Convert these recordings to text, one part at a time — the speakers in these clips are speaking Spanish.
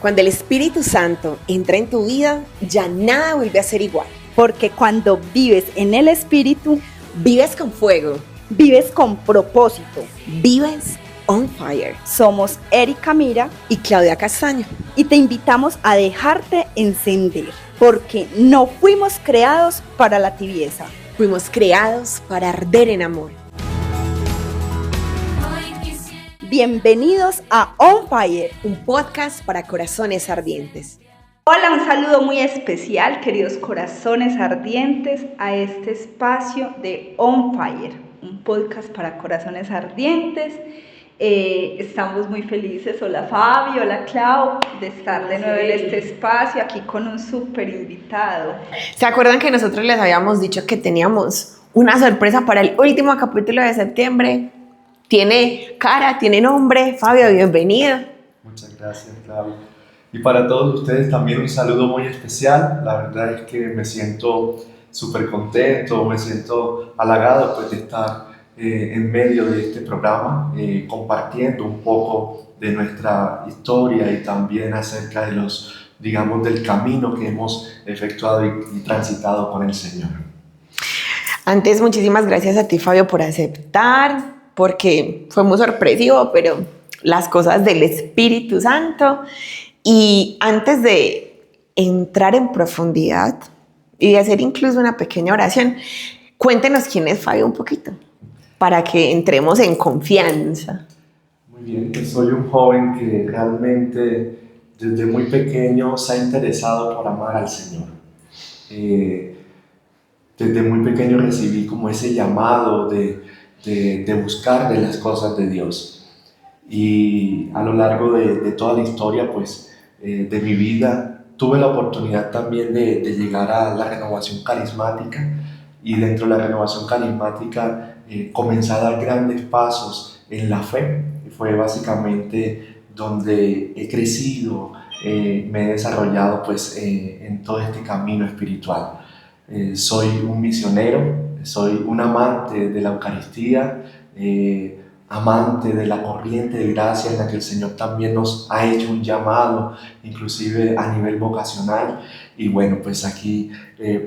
Cuando el Espíritu Santo entra en tu vida, ya nada vuelve a ser igual. Porque cuando vives en el Espíritu, Vives con fuego, vives con propósito. vives on fire. Somos Erika Mira Y Claudia Castaño. y te invitamos a dejarte encender, porque no fuimos creados para la tibieza. Fuimos creados para arder en amor. Bienvenidos a On Fire. Un podcast para corazones ardientes. Hola, un saludo muy especial, queridos corazones ardientes, a este espacio de On Fire, un podcast para corazones ardientes. Estamos muy felices, hola Fabi, hola Clau, de estar de nuevo en este espacio, aquí con un súper invitado. ¿Se acuerdan que nosotros les habíamos dicho que teníamos una sorpresa para el último capítulo de septiembre? Tiene cara, tiene nombre. Fabio, bienvenido. Muchas gracias, Claudia. Y para todos ustedes también un saludo muy especial. La verdad es que me siento súper contento, me siento halagado pues, de estar en medio de este programa, compartiendo un poco de nuestra historia y también acerca de del camino que hemos efectuado y transitado con el Señor. Antes, muchísimas gracias a ti, Fabio, por aceptar, porque fue muy sorpresivo, pero las cosas del Espíritu Santo. Y antes de entrar en profundidad y de hacer incluso una pequeña oración, cuéntenos quién es Fabio un poquito, para que entremos en confianza. Muy bien, pues soy un joven que realmente desde muy pequeño se ha interesado por amar al Señor. Desde muy pequeño recibí como ese llamado de buscar de las cosas de Dios. Y a lo largo de toda la historia pues, de mi vida, tuve la oportunidad también de llegar a la renovación carismática, y dentro de la renovación carismática comencé a dar grandes pasos en la fe. Fue básicamente donde he crecido, me he desarrollado pues, en todo este camino espiritual. Soy un misionero, soy un amante de la Eucaristía, amante de la corriente de gracia en la que el Señor también nos ha hecho un llamado, inclusive a nivel vocacional. Y bueno, pues aquí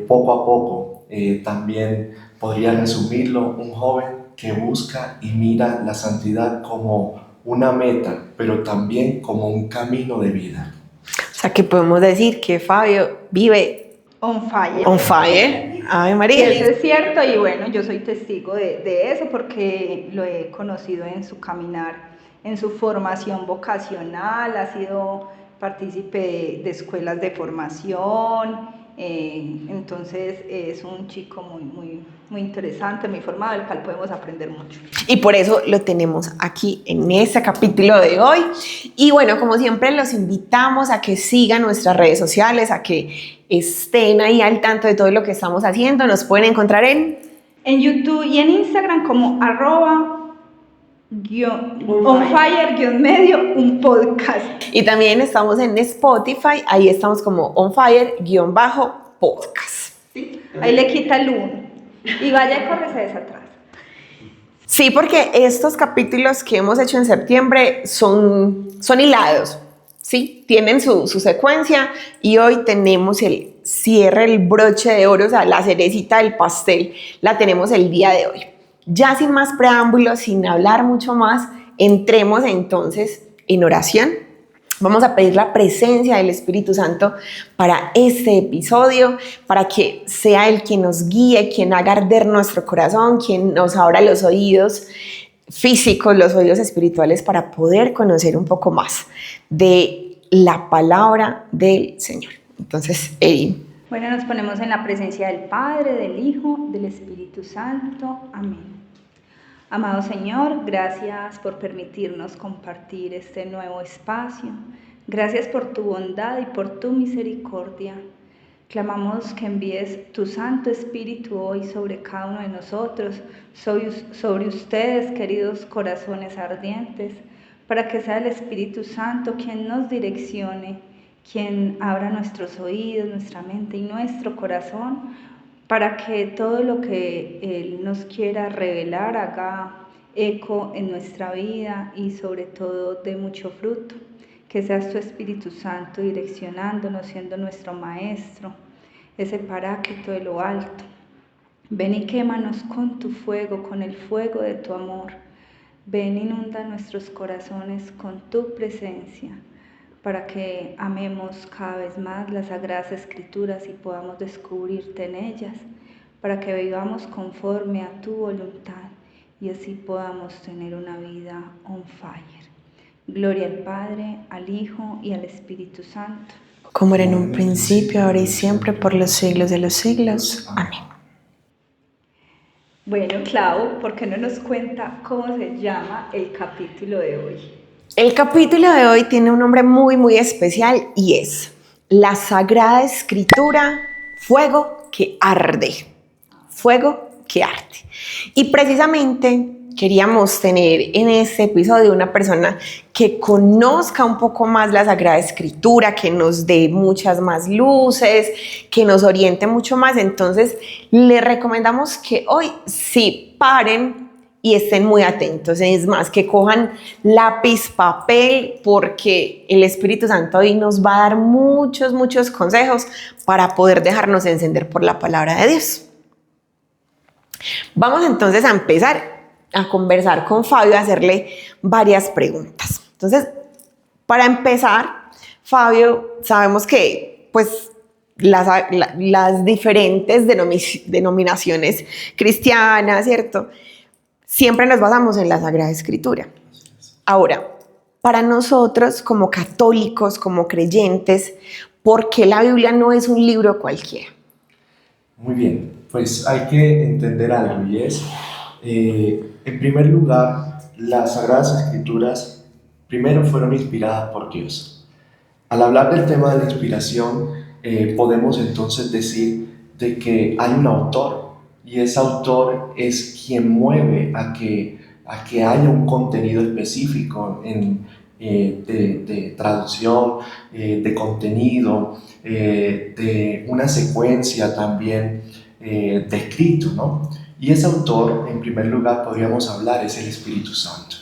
poco a poco también podría resumirlo, un joven que busca y mira la santidad como una meta, pero también como un camino de vida. O sea, que podemos decir que Fabio vive On Fire. on fire. Ave Y María. eso es cierto, y bueno, yo soy testigo de eso porque lo he conocido en su caminar, en su formación vocacional, ha sido partícipe de escuelas de formación, entonces es un chico muy interesante, muy formado, del cual podemos aprender mucho. Y por eso lo tenemos aquí en este capítulo de hoy. Y bueno, como siempre, los invitamos a que sigan nuestras redes sociales, a que estén ahí al tanto de todo lo que estamos haciendo. Nos pueden encontrar en YouTube y en Instagram como @onfire_medio, un podcast. y también estamos en Spotify. Ahí estamos como onfire_podcast. ¿Sí? Ahí le quita el 1 y vaya y córrese esa atrás. Sí, porque estos capítulos que hemos hecho en septiembre son hilados, ¿sí? Tienen su secuencia, y hoy tenemos el cierre, el broche de oro, o sea, la cerecita del pastel, la tenemos el día de hoy. Ya sin más preámbulos, sin hablar mucho más, entremos entonces en oración. Vamos a pedir la presencia del Espíritu Santo para este episodio, para que sea Él quien nos guíe, quien haga arder nuestro corazón, quien nos abra los oídos físicos, los oídos espirituales, para poder conocer un poco más de la palabra del Señor. Entonces, Eri. Bueno, nos ponemos en la presencia del Padre, del Hijo, del Espíritu Santo. Amén. Amado Señor, gracias por permitirnos compartir este nuevo espacio. Gracias por tu bondad y por tu misericordia. Clamamos que envíes tu Santo Espíritu hoy sobre cada uno de nosotros, sobre ustedes, queridos corazones ardientes, para que sea el Espíritu Santo quien nos direccione, quien abra nuestros oídos, nuestra mente y nuestro corazón, para que todo lo que Él nos quiera revelar haga eco en nuestra vida y sobre todo dé mucho fruto. que seas tu Espíritu Santo direccionándonos, siendo nuestro Maestro, ese Paráclito de lo alto. Ven y quémanos con tu fuego, con el fuego de tu amor. Ven, inunda nuestros corazones con tu presencia, para que amemos cada vez más las Sagradas Escrituras y podamos descubrirte en ellas, para que vivamos conforme a tu voluntad y así podamos tener una vida on fire. Gloria al Padre, al Hijo y al Espíritu Santo. Como era en un principio, ahora y siempre, por los siglos de los siglos. Amén. Bueno, Clau, ¿por qué no nos cuenta cómo se llama el capítulo de hoy? El capítulo de hoy tiene un nombre muy, muy especial y es La Sagrada Escritura, fuego que arde. Fuego que arde. Y precisamente queríamos tener en este episodio una persona que conozca un poco más la Sagrada Escritura, que nos dé muchas más luces, que nos oriente mucho más. Entonces, les recomendamos que hoy sí paren y estén muy atentos. Es más, que cojan lápiz, papel, porque el Espíritu Santo hoy nos va a dar muchos, muchos consejos para poder dejarnos encender por la palabra de Dios. Vamos entonces a empezar a conversar con Fabio, a hacerle varias preguntas. Entonces, para empezar, Fabio, sabemos que pues las diferentes denominaciones cristianas, ¿cierto? Siempre nos basamos en la Sagrada Escritura. Ahora, para nosotros como católicos, como creyentes, ¿por qué la Biblia no es un libro cualquiera? Muy bien, pues hay que entender algo y es, en primer lugar, las Sagradas Escrituras primero fueron inspiradas por Dios. Al hablar del tema de la inspiración, podemos entonces decir de que hay un autor y ese autor es quien mueve a que haya un contenido específico de traducción, de contenido, de una secuencia también de escrito, ¿no? Y ese autor, en primer lugar, podríamos hablar, es el Espíritu Santo.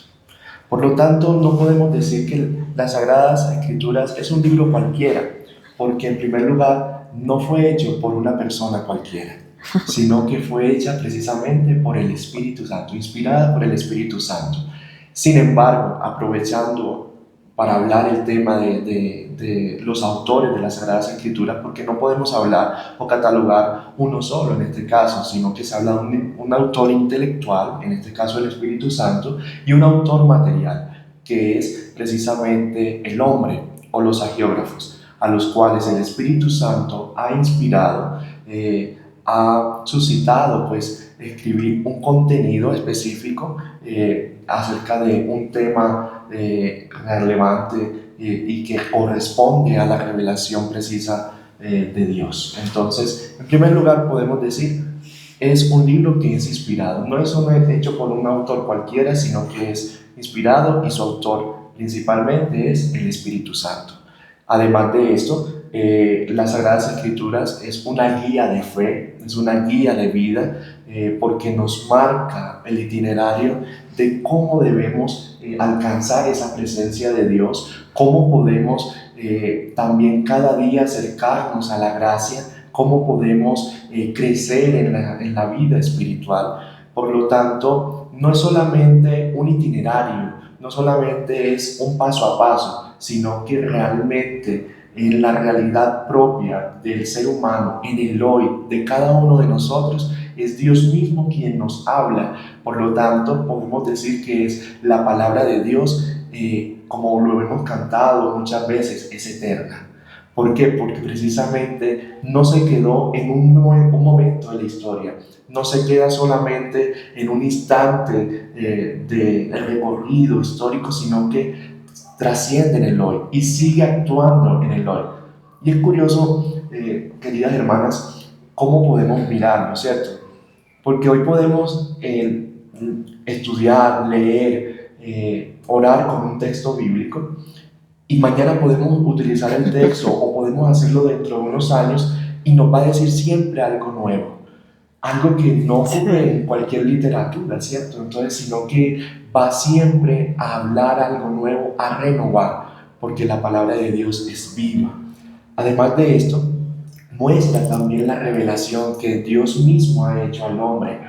Por lo tanto, no podemos decir que las Sagradas Escrituras es un libro cualquiera, porque en primer lugar no fue hecho por una persona cualquiera, sino que fue hecha precisamente por el Espíritu Santo, inspirada por el Espíritu Santo. Sin embargo, aprovechando para hablar el tema de los autores de las Sagradas Escrituras, porque no podemos hablar o catalogar uno solo en este caso, sino que se habla de un autor intelectual, en este caso el Espíritu Santo, y un autor material, que es precisamente el hombre o los hagiógrafos, a los cuales el Espíritu Santo ha inspirado, ha suscitado pues escribir un contenido específico acerca de un tema relevante y que corresponde a la revelación precisa de Dios. Entonces, en primer lugar podemos decir, es un libro que es inspirado, no es hecho por un autor cualquiera, sino que es inspirado y su autor principalmente es el Espíritu Santo. Además de esto, las Sagradas Escrituras es una guía de fe, es una guía de vida, porque nos marca el itinerario de cómo debemos alcanzar esa presencia de Dios, cómo podemos también cada día acercarnos a la gracia, cómo podemos crecer en la vida espiritual. Por lo tanto, no es solamente un itinerario, no solamente es un paso a paso, sino que realmente en la realidad propia del ser humano, en el hoy, de cada uno de nosotros, es Dios mismo quien nos habla. Por lo tanto, podemos decir que es la palabra de Dios, como lo hemos cantado muchas veces, es eterna. ¿Por qué? Porque precisamente no se quedó en un momento de la historia, no se queda solamente en un instante del recorrido histórico, sino que trasciende en el hoy y sigue actuando en el hoy. Y es curioso, queridas hermanas, cómo podemos mirar, ¿no es cierto? Porque hoy podemos estudiar, leer, orar con un texto bíblico, y mañana podemos utilizar el texto o podemos hacerlo dentro de unos años y nos va a decir siempre algo nuevo, algo que no ocurre en cualquier literatura, ¿cierto? Entonces, sino que va siempre a hablar algo nuevo, a renovar. porque la palabra de Dios es viva. Además de esto, muestra también la revelación que Dios mismo ha hecho al hombre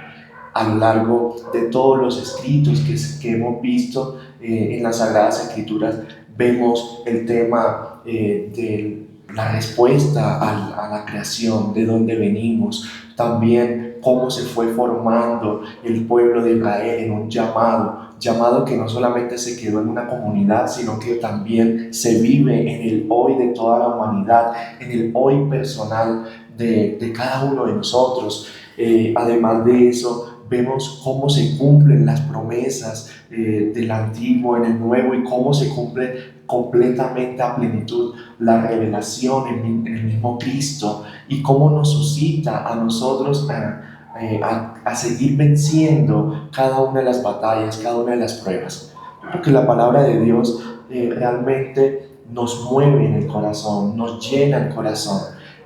a lo largo de todos los escritos que hemos visto en las Sagradas Escrituras. Vemos el tema de la respuesta a la creación, de dónde venimos, también cómo se fue formando el pueblo de Israel en un llamado que no solamente se quedó en una comunidad, sino que también se vive en el hoy de toda la humanidad, en el hoy personal de cada uno de nosotros. Además de eso, vemos cómo se cumplen las promesas del Antiguo en el Nuevo y cómo se cumple completamente a plenitud la revelación en el mismo Cristo, y cómo nos suscita a nosotros a seguir venciendo cada una de las batallas, cada una de las pruebas. Porque la palabra de Dios realmente nos mueve en el corazón, nos llena el corazón,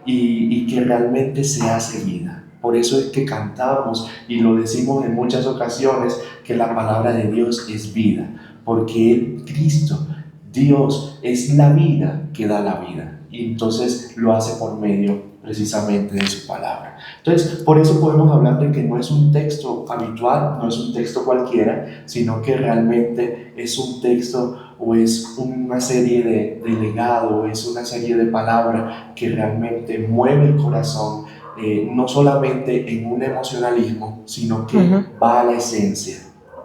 y que realmente se hace vida. Por eso es que cantamos y lo decimos en muchas ocasiones, que la palabra de Dios es vida, porque Cristo, Dios, es la vida que da la vida, y entonces lo hace por medio precisamente de su palabra. Entonces, por eso podemos hablar de que no es un texto habitual, no es un texto cualquiera, sino que realmente es un texto, o es una serie de legado, es una serie de palabras que realmente mueve el corazón, no solamente en un emocionalismo, sino que va a la esencia,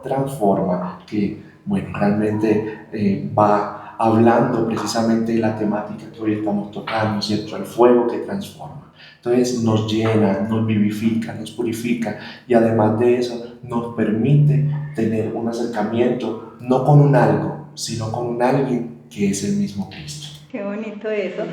transforma, que realmente va hablando precisamente de la temática que hoy estamos tocando, ¿cierto? El fuego que transforma. Entonces nos llena, nos vivifica, nos purifica, y además de eso nos permite tener un acercamiento no con un algo, sino con un alguien que es el mismo Cristo. Qué bonito eso.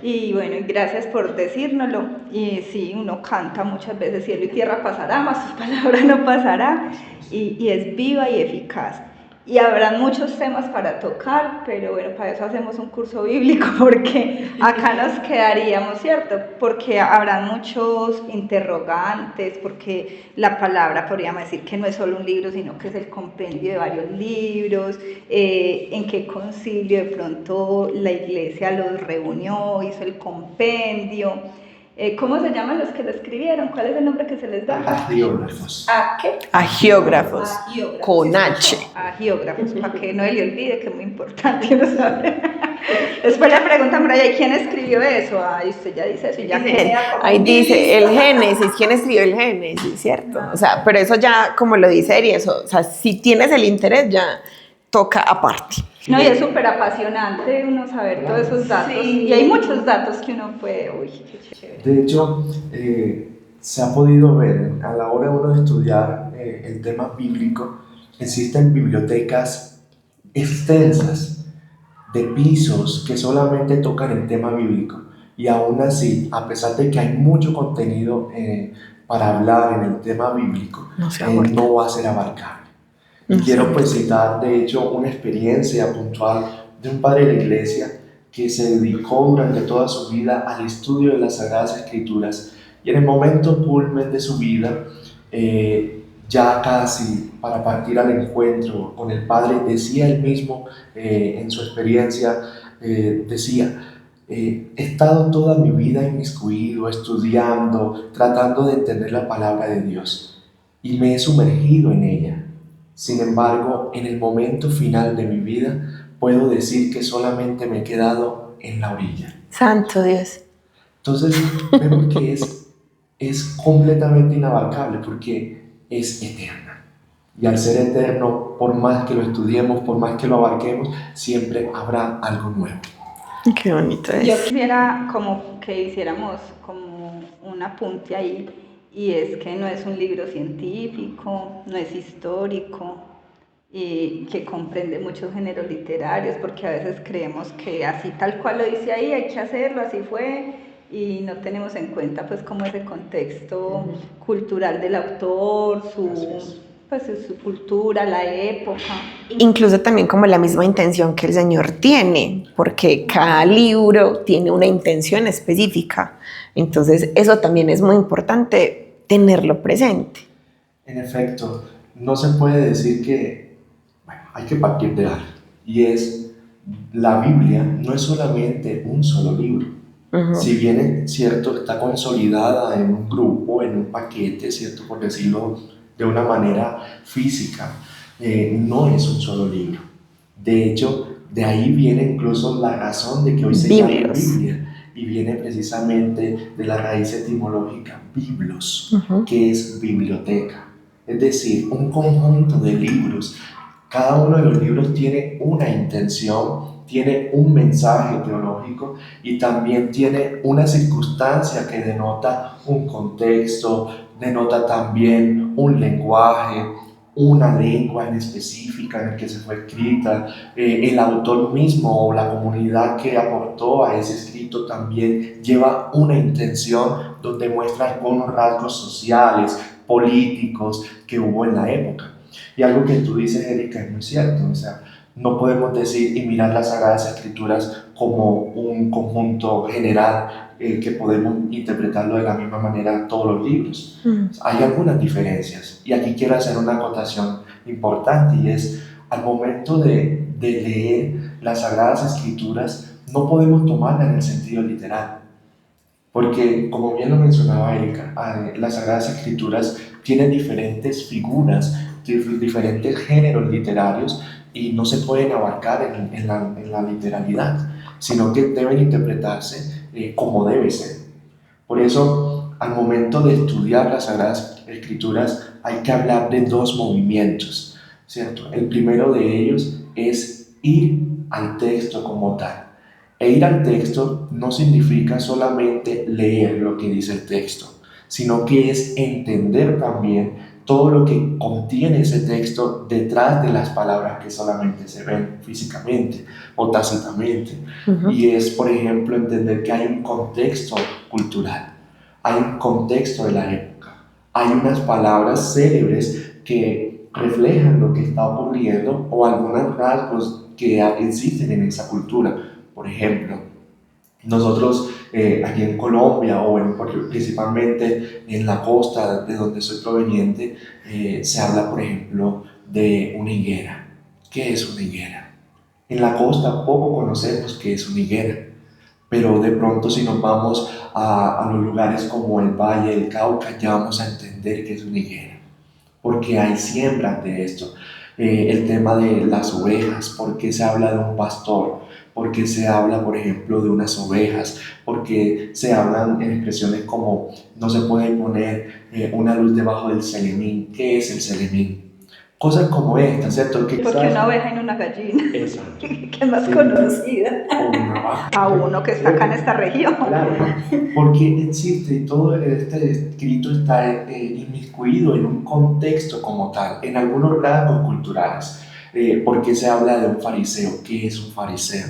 Y bueno, gracias por decírnoslo. Y sí, uno canta muchas veces, cielo y tierra pasará, mas su palabra no pasará. Y es viva y eficaz. Y habrán muchos temas para tocar, pero bueno, para eso hacemos un curso bíblico, porque acá nos quedaríamos, ¿cierto? Porque habrán muchos interrogantes, porque la palabra, podríamos decir que no es solo un libro, sino que es el compendio de varios libros. En qué concilio de pronto la iglesia los reunió, hizo el compendio. ¿Cómo se llaman los que lo escribieron? ¿Cuál es el nombre que se les da? Agiógrafos. ¿A qué? Agiógrafos. Con H. Agiógrafos, para que no le olvide, que es muy importante no saber. Después le preguntan por ahí, ¿quién escribió eso? Ay, usted ya dice eso y ya queda como ahí dice el Génesis. ¿Quién escribió el Génesis? ¿Cierto? O sea, pero eso ya, como lo dice Eri, eso, o sea, si tienes el interés, ya toca aparte. No, y es súper apasionante uno saber todos esos datos. Sí. Y hay muchos datos que uno puede, uy, qué chévere. De hecho, se ha podido ver a la hora de uno de estudiar el tema bíblico, existen bibliotecas extensas de pisos que solamente tocan el tema bíblico, y aún así, a pesar de que hay mucho contenido para hablar en el tema bíblico, no va a ser abarcable. Y quiero pues citar de hecho una experiencia puntual de un padre de la iglesia que se dedicó durante toda su vida al estudio de las Sagradas Escrituras, y en el momento culmen de su vida, ya casi para partir al encuentro con el Padre, decía él mismo en su experiencia, decía: he estado toda mi vida inmiscuido, estudiando, tratando de entender la palabra de Dios, y me he sumergido en ella. Sin embargo, en el momento final de mi vida, puedo decir que solamente me he quedado en la orilla. Santo Dios. Entonces, vemos que es completamente inabarcable, porque es eterna. Y al ser eterno, por más que lo estudiemos, por más que lo abarquemos, siempre habrá algo nuevo. Qué bonito es. Yo quisiera como que hiciéramos como un apunte ahí, y es que no es un libro científico, no es histórico, y que comprende muchos géneros literarios, porque a veces creemos que así tal cual lo dice ahí, hay que hacerlo, así fue, y no tenemos en cuenta pues como ese contexto cultural del autor, su cultura, la época. Incluso también como la misma intención que el Señor tiene, porque cada libro tiene una intención específica. Entonces eso también es muy importante tenerlo presente. En efecto, no se puede decir que hay que partir de algo, y es la Biblia no es solamente un solo libro. Si bien es cierto, está consolidada en un grupo, en un paquete, ¿cierto? Por decirlo de una manera física, no es un solo libro. De hecho, de ahí viene incluso la razón de que hoy se llame Biblia, y viene precisamente de la raíz etimológica biblos, que es biblioteca. Es decir, un conjunto de libros. Cada uno de los libros tiene una intención, tiene un mensaje teológico y también tiene una circunstancia que denota un contexto, denota también un lenguaje, una lengua en específica en la que se fue escrita, el autor mismo o la comunidad que aportó a ese escrito también lleva una intención donde muestra algunos rasgos sociales, políticos que hubo en la época. Y algo que tú dices, Erika, es muy cierto, o sea, no podemos decir y mirar las Sagradas Escrituras como un conjunto general que podemos interpretarlo de la misma manera todos los libros. Hay algunas diferencias y aquí quiero hacer una acotación importante, y es al momento de leer las Sagradas Escrituras no podemos tomarla en el sentido literal, porque como bien lo mencionaba Erika, las Sagradas Escrituras tienen diferentes figuras, diferentes géneros literarios y no se pueden abarcar en la literalidad, sino que deben interpretarse como debe ser. Por eso, al momento de estudiar las Sagradas Escrituras, hay que hablar de dos movimientos, ¿cierto? El primero de ellos es ir al texto como tal. E ir al texto no significa solamente leer lo que dice el texto, sino que es entender también todo lo que contiene ese texto detrás de las palabras que solamente se ven físicamente o tácitamente. Y es, por ejemplo, entender que hay un contexto cultural, hay un contexto de la época, hay unas palabras célebres que reflejan lo que está ocurriendo o algunos rasgos que existen en esa cultura. Por ejemplo, nosotros aquí en Colombia principalmente en la costa de donde soy proveniente, se habla, por ejemplo, de una higuera. ¿Qué es una higuera? En la costa poco conocemos qué es una higuera, pero de pronto si nos vamos a los lugares como el Valle del Cauca, ya vamos a entender qué es una higuera, porque hay siembras de esto. El tema de las ovejas, porque se habla de un pastor, porque se habla, por ejemplo, de unas ovejas, porque se hablan en expresiones como no se puede poner una luz debajo del selemín. ¿Qué es el selemín? Cosas como estas, ¿cierto? Porque una oveja y no una gallina. Exacto. Que es más conocida. O una vaca. A uno que está acá en esta región. Claro, porque existe y todo este escrito está inmiscuido en un contexto como tal, en algunos rasgos culturales. Porque se habla de un fariseo. ¿Qué es un fariseo?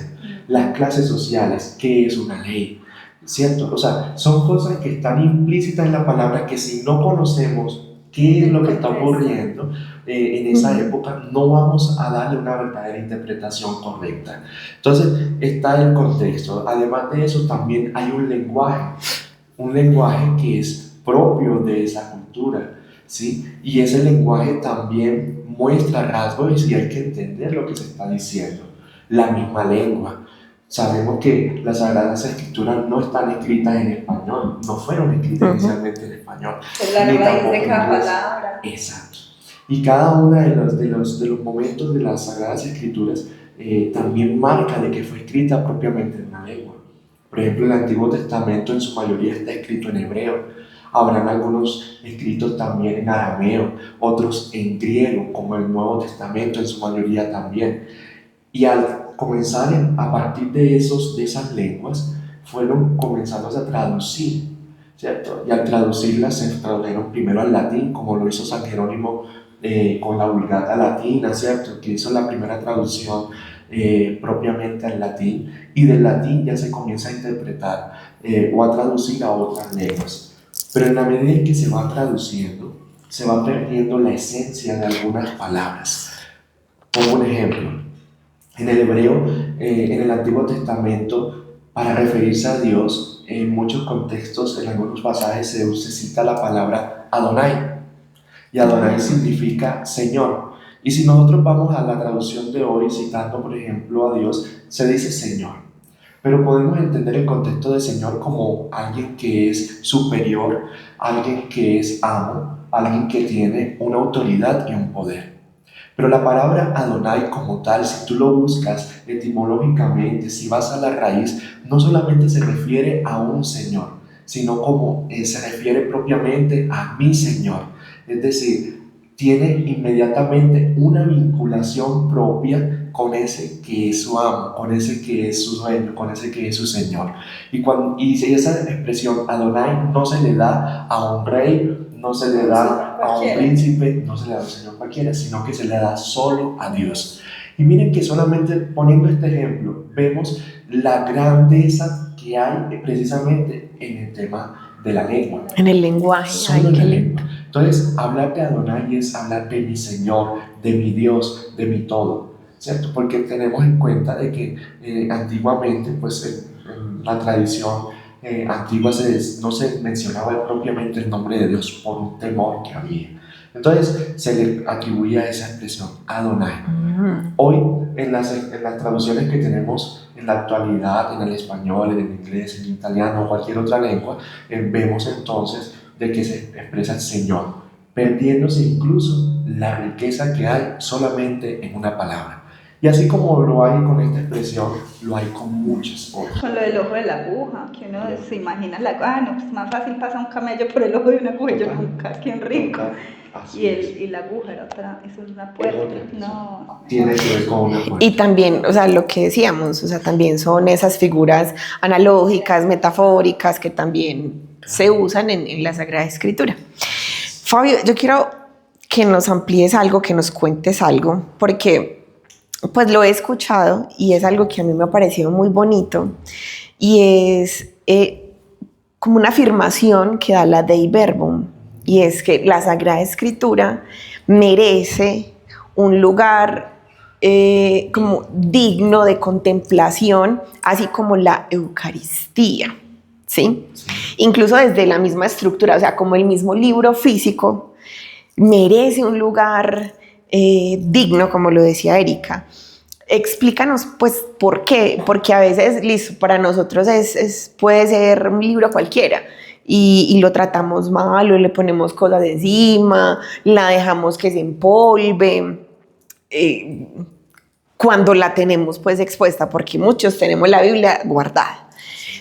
Las clases sociales. ¿Qué es una ley? ¿Cierto? O sea, son cosas que están implícitas en la palabra que si no conocemos qué es lo que está ocurriendo en esa época, no vamos a darle una verdadera interpretación correcta. Entonces está el contexto. Además de eso, también hay un lenguaje que es propio de esa cultura, ¿sí? Y ese lenguaje también muestra rasgos y hay que entender lo que se está diciendo. La misma lengua. Sabemos que las Sagradas Escrituras no están escritas en español, no fueron escritas inicialmente en español. Es la raíz de cada palabra. Exacto. Y cada uno de los momentos de las Sagradas Escrituras también marca de que fue escrita propiamente en una lengua. Por ejemplo, el Antiguo Testamento en su mayoría está escrito en hebreo. Habrán algunos escritos también en arameo, otros en griego, como el Nuevo Testamento en su mayoría también. Y al comenzar a partir de esas lenguas, fueron comenzando a traducir, ¿cierto? Y al traducirlas se tradujeron primero al latín, como lo hizo San Jerónimo con la Vulgata Latina, ¿cierto? Que hizo la primera traducción propiamente al latín, y del latín ya se comienza a interpretar o a traducir a otras lenguas. Pero en la medida en que se va traduciendo, se va perdiendo la esencia de algunas palabras. Como un ejemplo, en el hebreo, en el Antiguo Testamento, para referirse a Dios, en muchos contextos, en algunos pasajes se cita la palabra Adonai. Y Adonai significa Señor. Y si nosotros vamos a la traducción de hoy, citando por ejemplo a Dios, se dice Señor. Pero podemos entender el contexto de Señor como alguien que es superior, alguien que es amo, alguien que tiene una autoridad y un poder. Pero la palabra Adonai como tal, si tú lo buscas etimológicamente, si vas a la raíz, no solamente se refiere a un Señor, sino como se refiere propiamente a mi Señor. Es decir, tiene inmediatamente una vinculación propia con ese que es su amo, con ese que es su dueño, con ese que es su Señor. Y esa expresión Adonai no se le da a un rey, no se le da a un príncipe, no se le da a un señor cualquiera, sino que se le da solo a Dios. Y miren que solamente poniendo este ejemplo, vemos la grandeza que hay precisamente en el tema de la lengua. En el lenguaje. Solo en la lengua. Entonces, hablar de Adonai es hablar de mi Señor, de mi Dios, de mi todo, ¿cierto? Porque tenemos en cuenta de que antiguamente, pues en la tradición antigua no se mencionaba propiamente el nombre de Dios por un temor que había. Entonces, se le atribuía esa expresión, Adonai. Hoy, en las traducciones que tenemos en la actualidad, en el español, en el inglés, en el italiano o cualquier otra lengua, vemos entonces de que se expresa el Señor, perdiéndose incluso la riqueza que hay solamente en una palabra. Y así como lo hay con esta expresión, lo hay con muchas otras. Con lo del ojo de la aguja, que uno se imagina no, pues más fácil pasa un camello por el ojo de una aguja, yo nunca, qué rico. Y la aguja era otra, eso es una puerta, no. Tiene que ver con una puerta. Y también, o sea, lo que decíamos, o sea, también son esas figuras analógicas, metafóricas, que también se usan en la Sagrada Escritura. Fabio, yo quiero que nos amplíes algo, que nos cuentes algo, porque pues lo he escuchado y es algo que a mí me ha parecido muy bonito, y es como una afirmación que da la Dei Verbum, y es que la Sagrada Escritura merece un lugar como digno de contemplación, así como la Eucaristía, ¿sí? Incluso desde la misma estructura, o sea, como el mismo libro físico merece un lugar digno, como lo decía Erika. Explícanos, pues, ¿por qué? Porque a veces, listo, para nosotros puede ser un libro cualquiera y lo tratamos mal o le ponemos cosas encima, la dejamos que se empolve, cuando la tenemos pues expuesta, porque muchos tenemos la Biblia guardada.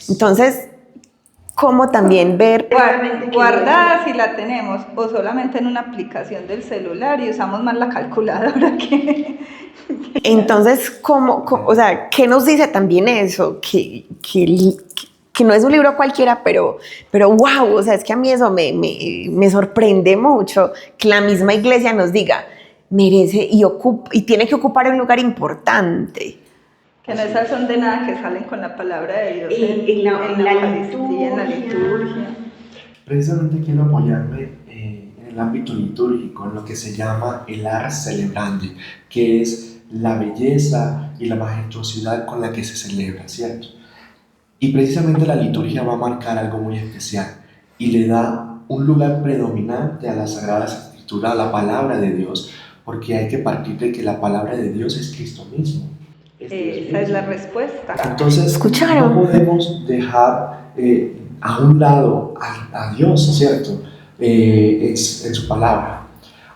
Entonces, ¿cómo también ver? Guardada si la tenemos, o solamente en una aplicación del celular y usamos más la calculadora que... Entonces, o sea, ¿qué nos dice también eso? Que no es un libro cualquiera, pero wow, o sea, es que a mí eso me sorprende mucho, que la misma iglesia nos diga, merece y tiene que ocupar un lugar importante. Que no esas son de nada que salen con la palabra de Dios en la Eucaristía, en la liturgia. Precisamente quiero apoyarme en el ámbito litúrgico, en lo que se llama el ars celebrandi, que es la belleza y la majestuosidad con la que se celebra, ¿cierto? Y precisamente la liturgia va a marcar algo muy especial y le da un lugar predominante a las Sagradas Escrituras, a la palabra de Dios, porque hay que partir de que la palabra de Dios es Cristo mismo. Esa es la respuesta. Entonces, ¿escucharon? no podemos dejar a un lado a Dios, ¿cierto? En su palabra.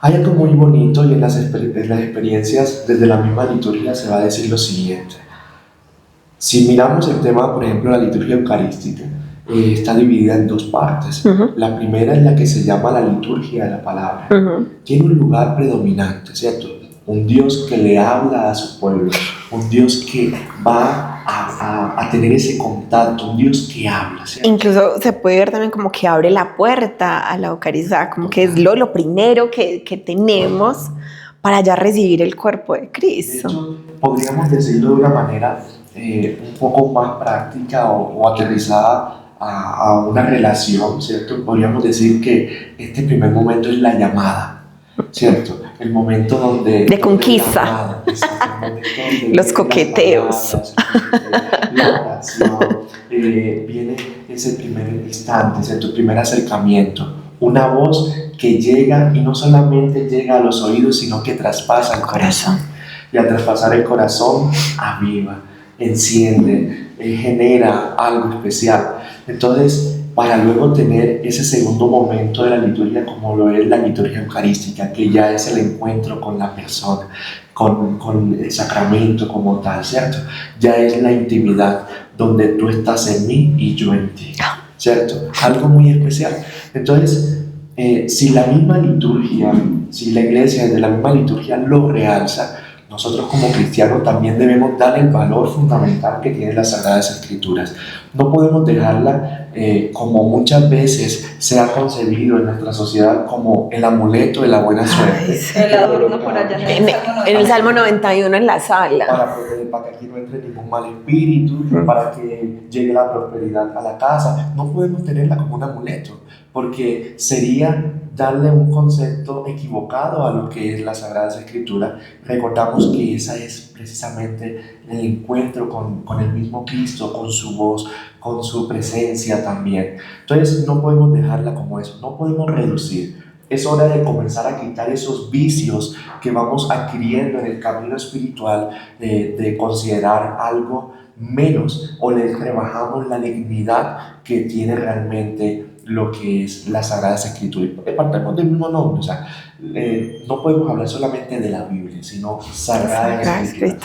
Hay algo muy bonito y en las experiencias desde la misma liturgia se va a decir lo siguiente. Si miramos el tema, por ejemplo, la liturgia eucarística, está dividida en dos partes. La primera es la que se llama la liturgia de la palabra. Tiene un lugar predominante, ¿cierto? Un Dios que le habla a su pueblo, un Dios que va a tener ese contacto, un Dios que habla, ¿cierto? Incluso se puede ver también como que abre la puerta a la Eucaristía, como que es lo primero que tenemos para ya recibir el cuerpo de Cristo. De hecho, podríamos decirlo de una manera un poco más práctica o aterrizada a una relación, ¿cierto? Podríamos decir que este primer momento es la llamada, ¿cierto? El momento donde... De conquista. Los coqueteos. La oración. Viene ese primer instante, ¿cierto? El primer acercamiento. una voz que llega y no solamente llega a los oídos, sino que traspasa el corazón. Y al traspasar el corazón, aviva, enciende, genera algo especial. Entonces, para luego tener ese segundo momento de la liturgia, como lo es la liturgia eucarística, que ya es el encuentro con la persona, con el sacramento como tal, ¿cierto? Ya es la intimidad, donde tú estás en mí y yo en ti, ¿cierto? Algo muy especial. Entonces, si la misma liturgia, si la iglesia desde la misma liturgia lo realza, nosotros como cristianos también debemos dar el valor fundamental que tienen las Sagradas Escrituras. No podemos dejarla como muchas veces se ha concebido en nuestra sociedad como el amuleto de la buena suerte. Sí. El adorno por allá En el Salmo 91 en la sala. Para que aquí no entre ningún mal espíritu, para que llegue la prosperidad a la casa. No podemos tenerla como un amuleto, porque sería darle un concepto equivocado a lo que es la Sagrada Escritura. Recordamos que esa es precisamente el encuentro con el mismo Cristo, con su voz, con su presencia también. Entonces no podemos dejarla como eso, no podemos reducir. Es hora de comenzar a quitar esos vicios que vamos adquiriendo en el camino espiritual, de considerar algo menos o le rebajamos la dignidad que tiene realmente lo que es la Sagrada Escritura. Partamos del mismo nombre, o sea, no podemos hablar solamente de la Biblia, sino Sagrada Escritura.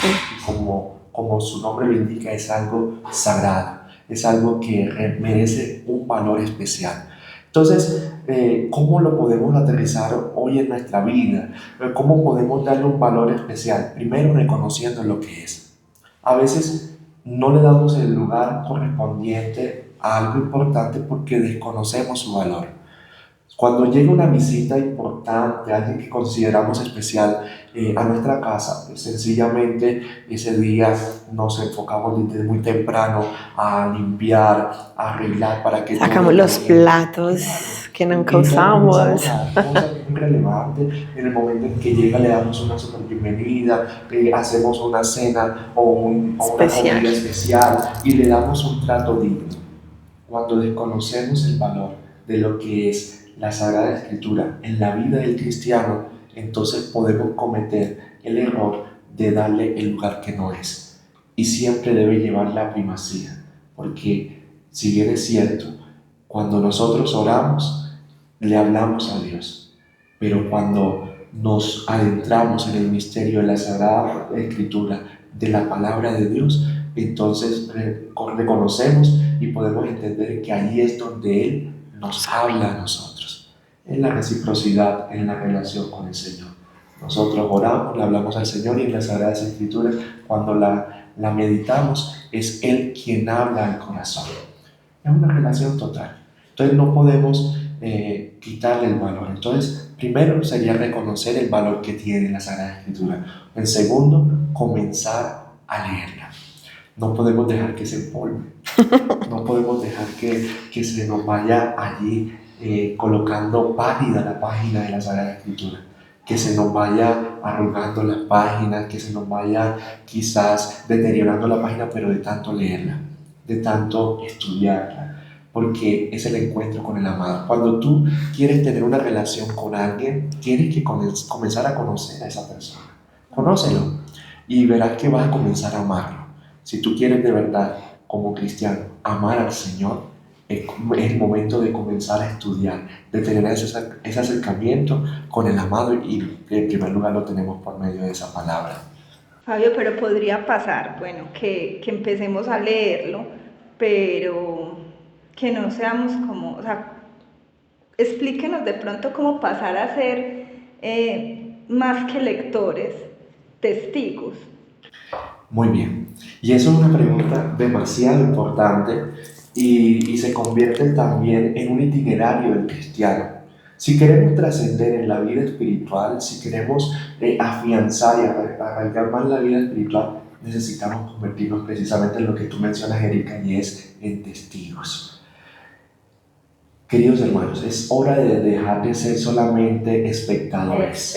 Como su nombre lo indica, es algo sagrado, es algo que merece un valor especial. Entonces, ¿cómo lo podemos aterrizar hoy en nuestra vida? ¿Cómo podemos darle un valor especial? Primero, reconociendo lo que es. A veces no le damos el lugar correspondiente a algo importante porque desconocemos su valor. Cuando llega una visita importante, alguien que consideramos especial a nuestra casa, pues sencillamente ese día nos enfocamos desde muy temprano a limpiar, a arreglar para que sacamos los platos que nunca usamos. Cosas muy relevantes. En el momento en que llega le damos una super bienvenida, hacemos una cena o una comida especial y le damos un trato digno. Cuando desconocemos el valor de lo que es la Sagrada Escritura en la vida del cristiano, entonces podemos cometer el error de darle el lugar que no es. Y siempre debe llevar la primacía, porque si bien es cierto, cuando nosotros oramos, le hablamos a Dios, pero cuando nos adentramos en el misterio de la Sagrada Escritura, de la palabra de Dios, entonces reconocemos y podemos entender que allí es donde Él nos habla a nosotros, en la reciprocidad, en la relación con el Señor. Nosotros oramos, le hablamos al Señor y en las Sagradas Escrituras, cuando la meditamos, es Él quien habla al corazón. Es una relación total. Entonces no podemos quitarle el valor. Entonces, primero sería reconocer el valor que tiene la Sagrada Escritura. En segundo, comenzar a leerla. No podemos dejar que se empolve. No podemos dejar que se nos vaya allí colocando pálida la página de la Sagrada Escritura, que se nos vaya arrugando las páginas, que se nos vaya quizás deteriorando la página, pero de tanto leerla, de tanto estudiarla, porque es el encuentro con el amado. Cuando tú quieres tener una relación con alguien, tienes que comenzar a conocer a esa persona. Conócelo y verás que vas a comenzar a amarlo. Si tú quieres de verdad, como cristiano, amar al Señor, es el momento de comenzar a estudiar, de tener ese acercamiento con el amado, y en primer lugar lo tenemos por medio de esa palabra. Fabio, pero podría pasar, bueno, que empecemos a leerlo, pero que no seamos como, o sea, explíquenos de pronto cómo pasar a ser más que lectores, testigos. Muy bien, y eso es una pregunta demasiado importante y se convierte también en un itinerario del cristiano. Si queremos trascender en la vida espiritual, si queremos afianzar y arraigar más la vida espiritual, necesitamos convertirnos precisamente en lo que tú mencionas, Erika, y es en testigos. Queridos hermanos, es hora de dejar de ser solamente espectadores.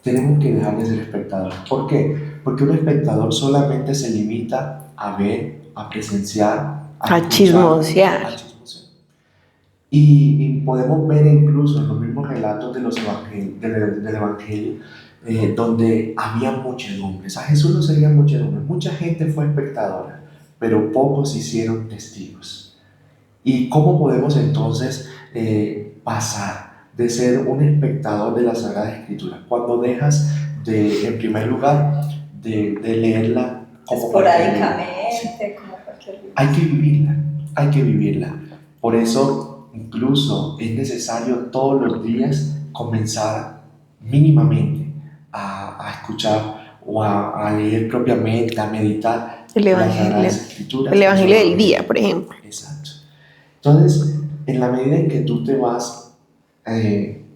Tenemos que dejar de ser espectadores. ¿Por qué? Porque un espectador solamente se limita a ver, a presenciar, a chismosear. Y podemos ver incluso en los mismos relatos de los del Evangelio, donde había muchedumbres. A Jesús no seguían muchedumbres, mucha gente fue espectadora, pero pocos hicieron testigos. ¿Y cómo podemos entonces pasar de ser un espectador de la Sagrada Escritura? Cuando dejas en primer lugar, de leerla como esporádicamente, como cualquier libro. Hay que vivirla. Por eso, incluso es necesario todos los días comenzar mínimamente a escuchar o a leer propiamente, a meditar El Evangelio del día, por ejemplo. Exacto. Entonces, en la medida en que tú te vas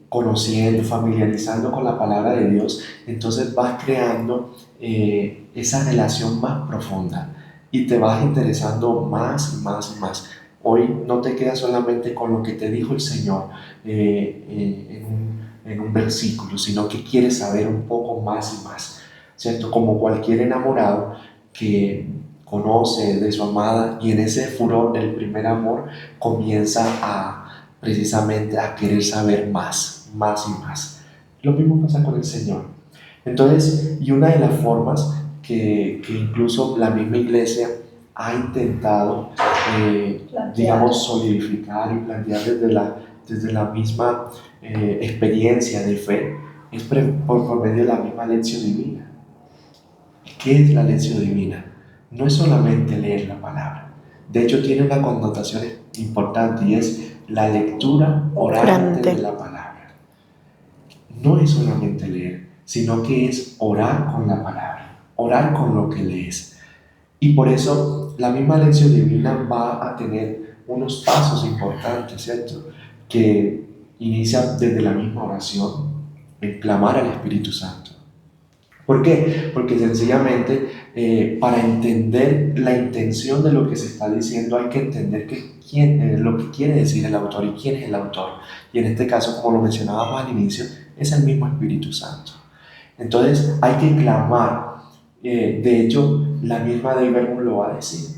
conociendo, familiarizando con la palabra de Dios, entonces vas creando esa relación más profunda y te vas interesando más y más y más. Hoy no te quedas solamente con lo que te dijo el Señor en un versículo, sino que quieres saber un poco más y más, ¿cierto? Como cualquier enamorado que conoce de su amada y en ese furor del primer amor comienza precisamente a querer saber más y más. Lo mismo pasa con el Señor. Entonces, y una de las formas que incluso la misma Iglesia ha intentado, digamos, solidificar y plantear desde la misma experiencia de fe, es por medio de la misma lección divina. ¿Qué es la lección divina? No es solamente leer la palabra. De hecho, tiene una connotación importante y es la lectura orante de la palabra. No es solamente leer, sino que es orar con la palabra, orar con lo que lees. Y por eso la misma lección divina va a tener unos pasos importantes, ¿cierto? Que inicia desde la misma oración, el clamar al Espíritu Santo. ¿Por qué? Porque sencillamente para entender la intención de lo que se está diciendo hay que entender lo que quiere decir el autor y quién es el autor. Y en este caso, como lo mencionábamos al inicio, es el mismo Espíritu Santo. Entonces hay que clamar. De hecho, la misma Dei Verbum lo va a decir.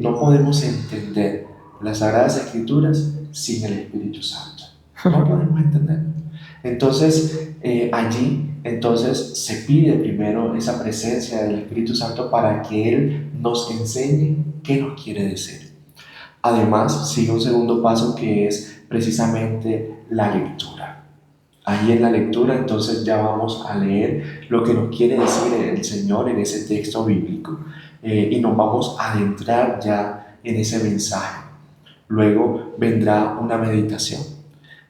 No podemos entender las Sagradas Escrituras sin el Espíritu Santo. No podemos entenderlo. Entonces, allí se pide primero esa presencia del Espíritu Santo para que Él nos enseñe qué nos quiere decir. Además, sigue un segundo paso que es precisamente la lectura. Ahí en la lectura entonces ya vamos a leer lo que nos quiere decir el Señor en ese texto bíblico y nos vamos a adentrar ya en ese mensaje. Luego vendrá una meditación.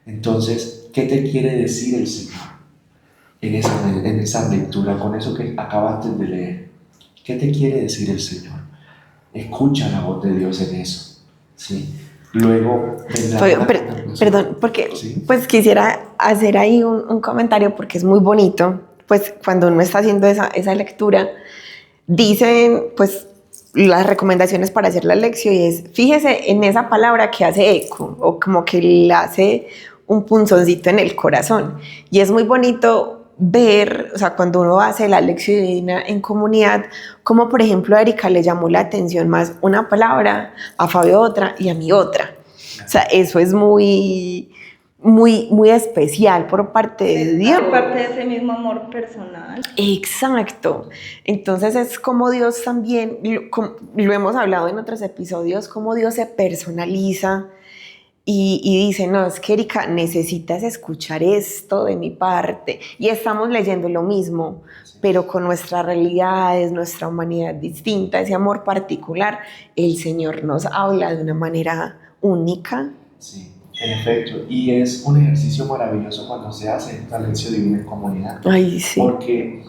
Entonces, ¿qué te quiere decir el Señor en esa lectura, con eso que acabaste de leer? ¿Qué te quiere decir el Señor? Escucha la voz de Dios en eso, ¿sí? Luego vendrá perdón, porque ¿sí? Pues quisiera hacer ahí un comentario porque es muy bonito, pues cuando uno está haciendo esa lectura, dicen pues las recomendaciones para hacer la lección y es, fíjese en esa palabra que hace eco o como que le hace un punzoncito en el corazón. Y es muy bonito ver, o sea, cuando uno hace la lección divina en comunidad, como por ejemplo a Erika le llamó la atención más una palabra, a Fabio otra y a mí otra. O sea, eso es muy especial por parte de Dios. Por parte de ese mismo amor personal. Exacto. Entonces es como Dios también, lo hemos hablado en otros episodios, como Dios se personaliza y dice, no, es que Erika, necesitas escuchar esto de mi parte. Y estamos leyendo lo mismo, pero con nuestras realidades, nuestra humanidad distinta, ese amor particular, el Señor nos habla de una manera única. Sí, en efecto. Y es un ejercicio maravilloso cuando se hace esta lección divina en comunidad. Ay, sí. Porque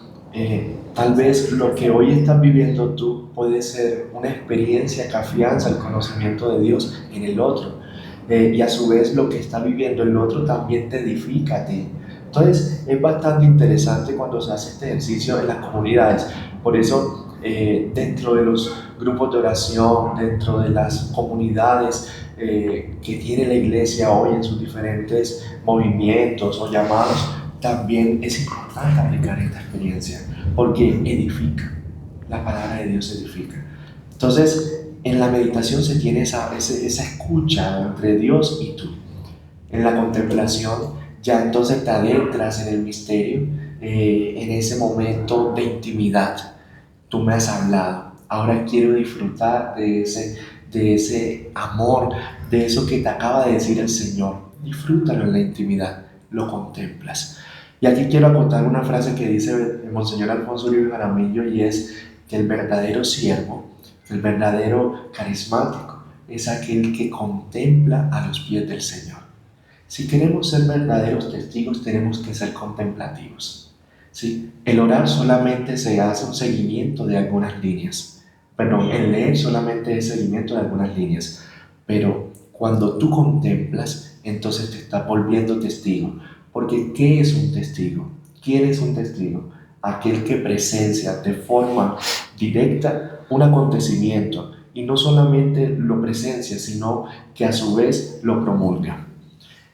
tal vez lo que hoy estás viviendo tú puede ser una experiencia que afianza el conocimiento de Dios en el otro. Y a su vez lo que está viviendo el otro también te edifica a ti. Entonces es bastante interesante cuando se hace este ejercicio en las comunidades. Por eso dentro de los grupos de oración, dentro de las comunidades que tiene la iglesia hoy en sus diferentes movimientos o llamados, también es importante aplicar esta experiencia porque edifica. La palabra de Dios edifica. Entonces en la meditación se tiene esa escucha entre Dios y tú. En la contemplación ya entonces te adentras en el misterio, en ese momento de intimidad. Tú me has hablado, ahora quiero disfrutar de ese amor, de eso que te acaba de decir el Señor. Disfrútalo en la intimidad, lo contemplas. Y aquí quiero acotar una frase que dice el Monseñor Alfonso Uribe Jaramillo, y es que el verdadero siervo, el verdadero carismático, es aquel que contempla a los pies del Señor. Si queremos ser verdaderos testigos, tenemos que ser contemplativos. ¿Sí? El orar solamente se hace un seguimiento de algunas líneas. Perdón, el leer solamente es seguimiento de algunas líneas. Pero cuando tú contemplas, entonces te estás volviendo testigo. Porque ¿qué es un testigo? ¿Quién es un testigo? Aquel que presencia de forma directa un acontecimiento y no solamente lo presencia, sino que a su vez lo promulga.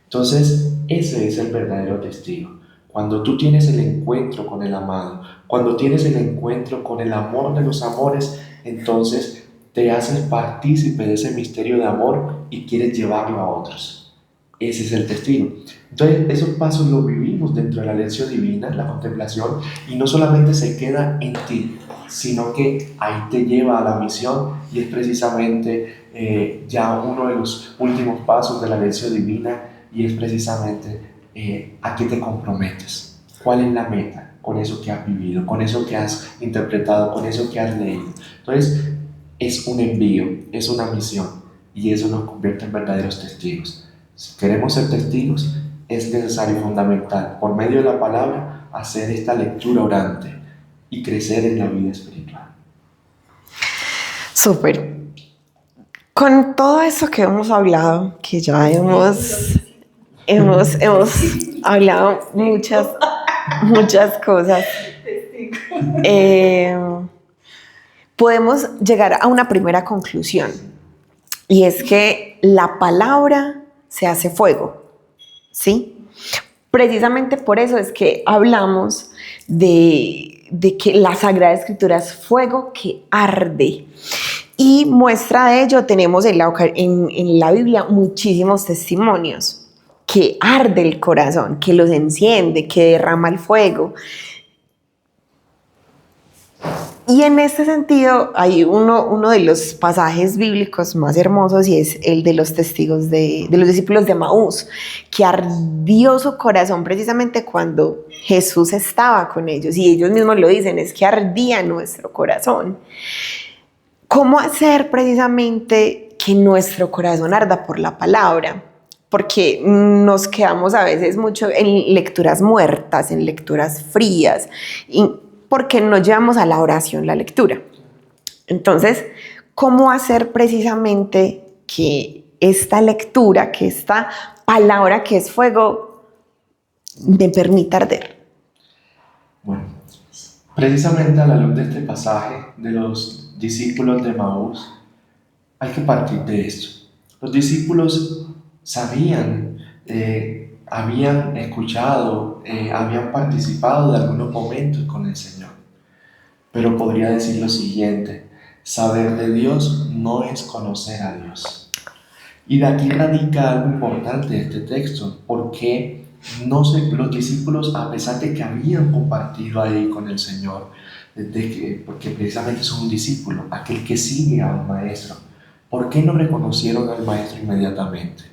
Entonces, ese es el verdadero testigo. Cuando tú tienes el encuentro con el amado, cuando tienes el encuentro con el amor de los amores, entonces te haces partícipe de ese misterio de amor y quieres llevarlo a otros. Ese es el testigo. Entonces, esos pasos los vivimos dentro de la lección divina, la contemplación, y no solamente se queda en ti, sino que ahí te lleva a la misión, y es precisamente ya uno de los últimos pasos de la lección divina, y es precisamente a qué te comprometes, cuál es la meta con eso que has vivido, con eso que has interpretado, con eso que has leído. Entonces, es un envío, es una misión, y eso nos convierte en verdaderos testigos. Si queremos ser testigos, es necesario y fundamental, por medio de la palabra, hacer esta lectura orante y crecer en la vida espiritual. Súper. Con todo eso que hemos hablado, que ya hemos hablado muchas cosas, podemos llegar a una primera conclusión, y es que la palabra se hace fuego, ¿sí? Precisamente por eso es que hablamos de que la Sagrada Escritura es fuego que arde. Y muestra de ello tenemos en la Biblia muchísimos testimonios, que arde el corazón, que los enciende, que derrama el fuego. Y en este sentido hay uno de los pasajes bíblicos más hermosos, y es el de los testigos de los discípulos de Emaús, que ardió su corazón precisamente cuando Jesús estaba con ellos, y ellos mismos lo dicen, es que ardía nuestro corazón. ¿Cómo hacer precisamente que nuestro corazón arda por la palabra? Porque nos quedamos a veces mucho en lecturas muertas, en lecturas frías, y porque no llevamos a la oración la lectura. Entonces, ¿cómo hacer precisamente que esta lectura, que esta palabra que es fuego, me permita arder? Bueno, precisamente a la luz de este pasaje de los discípulos de Emaús, hay que partir de esto. Los discípulos sabían, habían escuchado, habían participado de algunos momentos con el Señor. Pero podría decir lo siguiente: saber de Dios no es conocer a Dios. Y de aquí radica algo importante de este texto, porque los discípulos, a pesar de que habían compartido ahí con el Señor, porque precisamente son un discípulo, aquel que sigue al Maestro, ¿por qué no reconocieron al Maestro inmediatamente?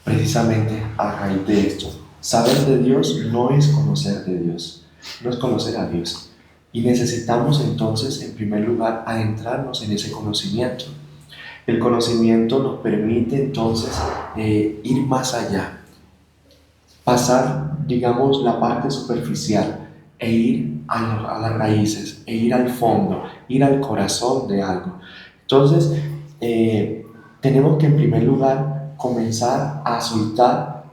Precisamente a raíz de esto. Saber de Dios no es conocer de Dios, no es conocer a Dios. Y necesitamos entonces, en primer lugar, adentrarnos en ese conocimiento. El conocimiento nos permite entonces ir más allá, pasar, digamos, la parte superficial e ir a las raíces, e ir al fondo, ir al corazón de algo. Entonces, tenemos que en primer lugar comenzar a soltar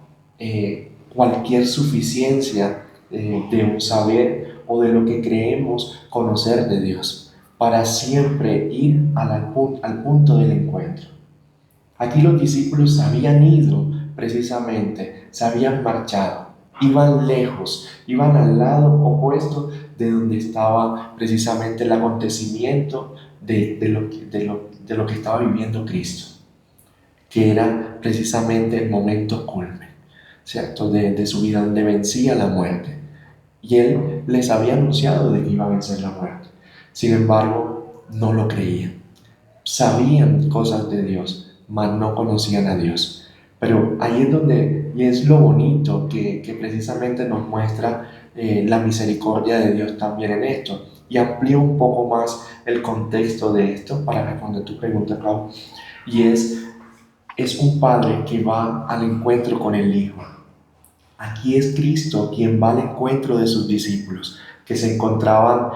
cualquier suficiencia de un saber o de lo que creemos conocer de Dios, para siempre ir al punto del encuentro. Aquí los discípulos habían ido precisamente, se habían marchado, iban lejos, iban al lado opuesto de donde estaba precisamente el acontecimiento de lo que estaba viviendo Cristo, que era precisamente el momento culmen, ¿cierto? De su vida, donde vencía la muerte. Y Él les había anunciado de que iba a vencer la muerte. Sin embargo, no lo creían. Sabían cosas de Dios, mas no conocían a Dios. Pero ahí es donde, y es lo bonito que precisamente nos muestra la misericordia de Dios también en esto. Y amplío un poco más el contexto de esto para responder tu pregunta, Clau. Y es un padre que va al encuentro con el hijo. Aquí es Cristo quien va al encuentro de sus discípulos, que se encontraban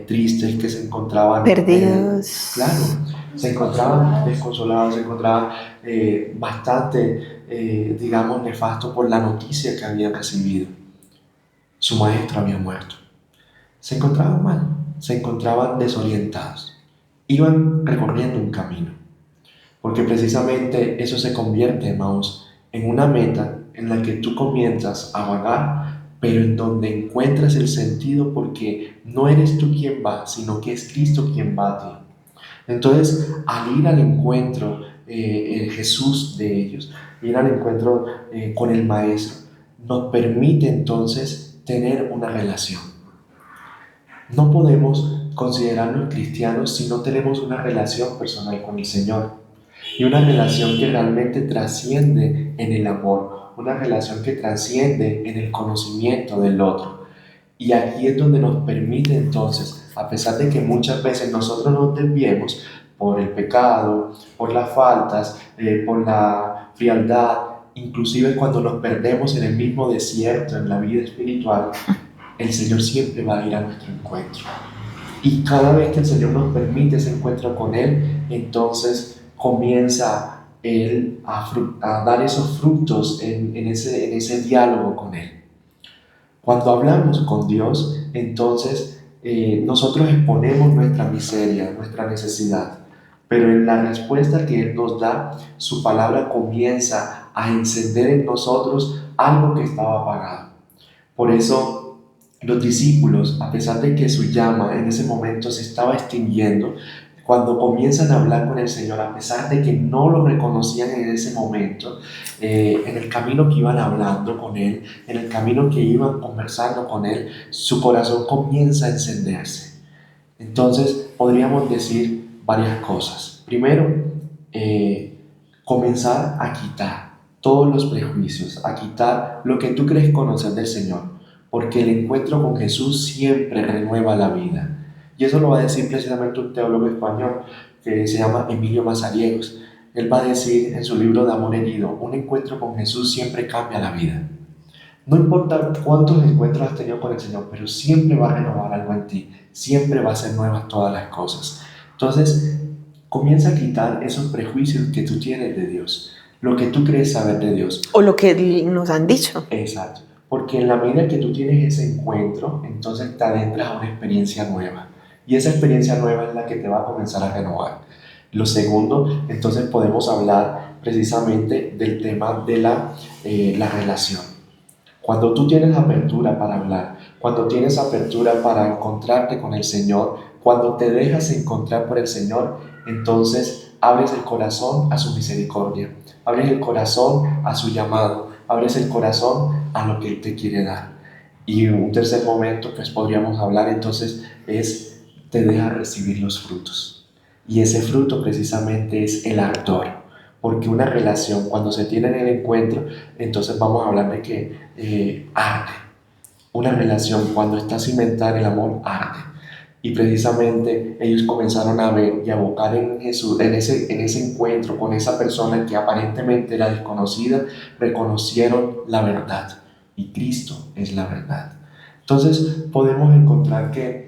tristes, que se encontraban perdidos. Claro, se encontraban desconsolados, se encontraban bastante, digamos, nefastos por la noticia que habían recibido. Su maestro había muerto. Se encontraban mal, se encontraban desorientados. Iban recorriendo un camino, porque precisamente eso se convierte, hermanos, en una meta en la que tú comienzas a vagar, pero en donde encuentras el sentido porque no eres tú quien va, sino que es Cristo quien va a ti. Entonces, al ir al encuentro Jesús de ellos, ir al encuentro con el Maestro, nos permite entonces tener una relación. No podemos considerarnos cristianos si no tenemos una relación personal con el Señor. Y una relación que realmente trasciende en el amor, una relación que trasciende en el conocimiento del otro. Y aquí es donde nos permite entonces, a pesar de que muchas veces nosotros nos desviemos por el pecado, por las faltas, por la frialdad, inclusive cuando nos perdemos en el mismo desierto, en la vida espiritual, el Señor siempre va a ir a nuestro encuentro. Y cada vez que el Señor nos permite ese encuentro con Él, entonces comienza Él a dar esos frutos en ese diálogo con Él. Cuando hablamos con Dios, entonces nosotros exponemos nuestra miseria, nuestra necesidad, pero en la respuesta que Él nos da, su palabra comienza a encender en nosotros algo que estaba apagado. Por eso los discípulos, a pesar de que su llama en ese momento se estaba extinguiendo, cuando comienzan a hablar con el Señor, a pesar de que no lo reconocían en ese momento, en el camino que iban hablando con Él, en el camino que iban conversando con Él, su corazón comienza a encenderse. Entonces, podríamos decir varias cosas. Primero, comenzar a quitar todos los prejuicios, a quitar lo que tú crees conocer del Señor, porque el encuentro con Jesús siempre renueva la vida. Y eso lo va a decir precisamente un teólogo español que se llama Emilio Mazariegos. Él va a decir en su libro de Amor herido, un encuentro con Jesús siempre cambia la vida. No importa cuántos encuentros has tenido con el Señor, pero siempre va a renovar algo en ti, siempre va a hacer nuevas todas las cosas. Entonces, comienza a quitar esos prejuicios que tú tienes de Dios, lo que tú crees saber de Dios. O lo que nos han dicho. Exacto. Porque en la medida que tú tienes ese encuentro, entonces te adentras a una experiencia nueva. Y esa experiencia nueva es la que te va a comenzar a renovar. Lo segundo, entonces podemos hablar precisamente del tema de la relación. Cuando tú tienes apertura para hablar, cuando tienes apertura para encontrarte con el Señor, cuando te dejas encontrar por el Señor, entonces abres el corazón a su misericordia, abres el corazón a su llamado, abres el corazón a lo que Él te quiere dar. Y un tercer momento, pues podríamos hablar entonces, te deja recibir los frutos. Y ese fruto precisamente es el ardor. Porque una relación, cuando se tiene en el encuentro, entonces vamos a hablar de que arde. Una relación, cuando está cimentada en el amor, arde. Y precisamente ellos comenzaron a ver y a buscar en Jesús, en ese encuentro con esa persona que aparentemente era desconocida, reconocieron la verdad. Y Cristo es la verdad. Entonces podemos encontrar que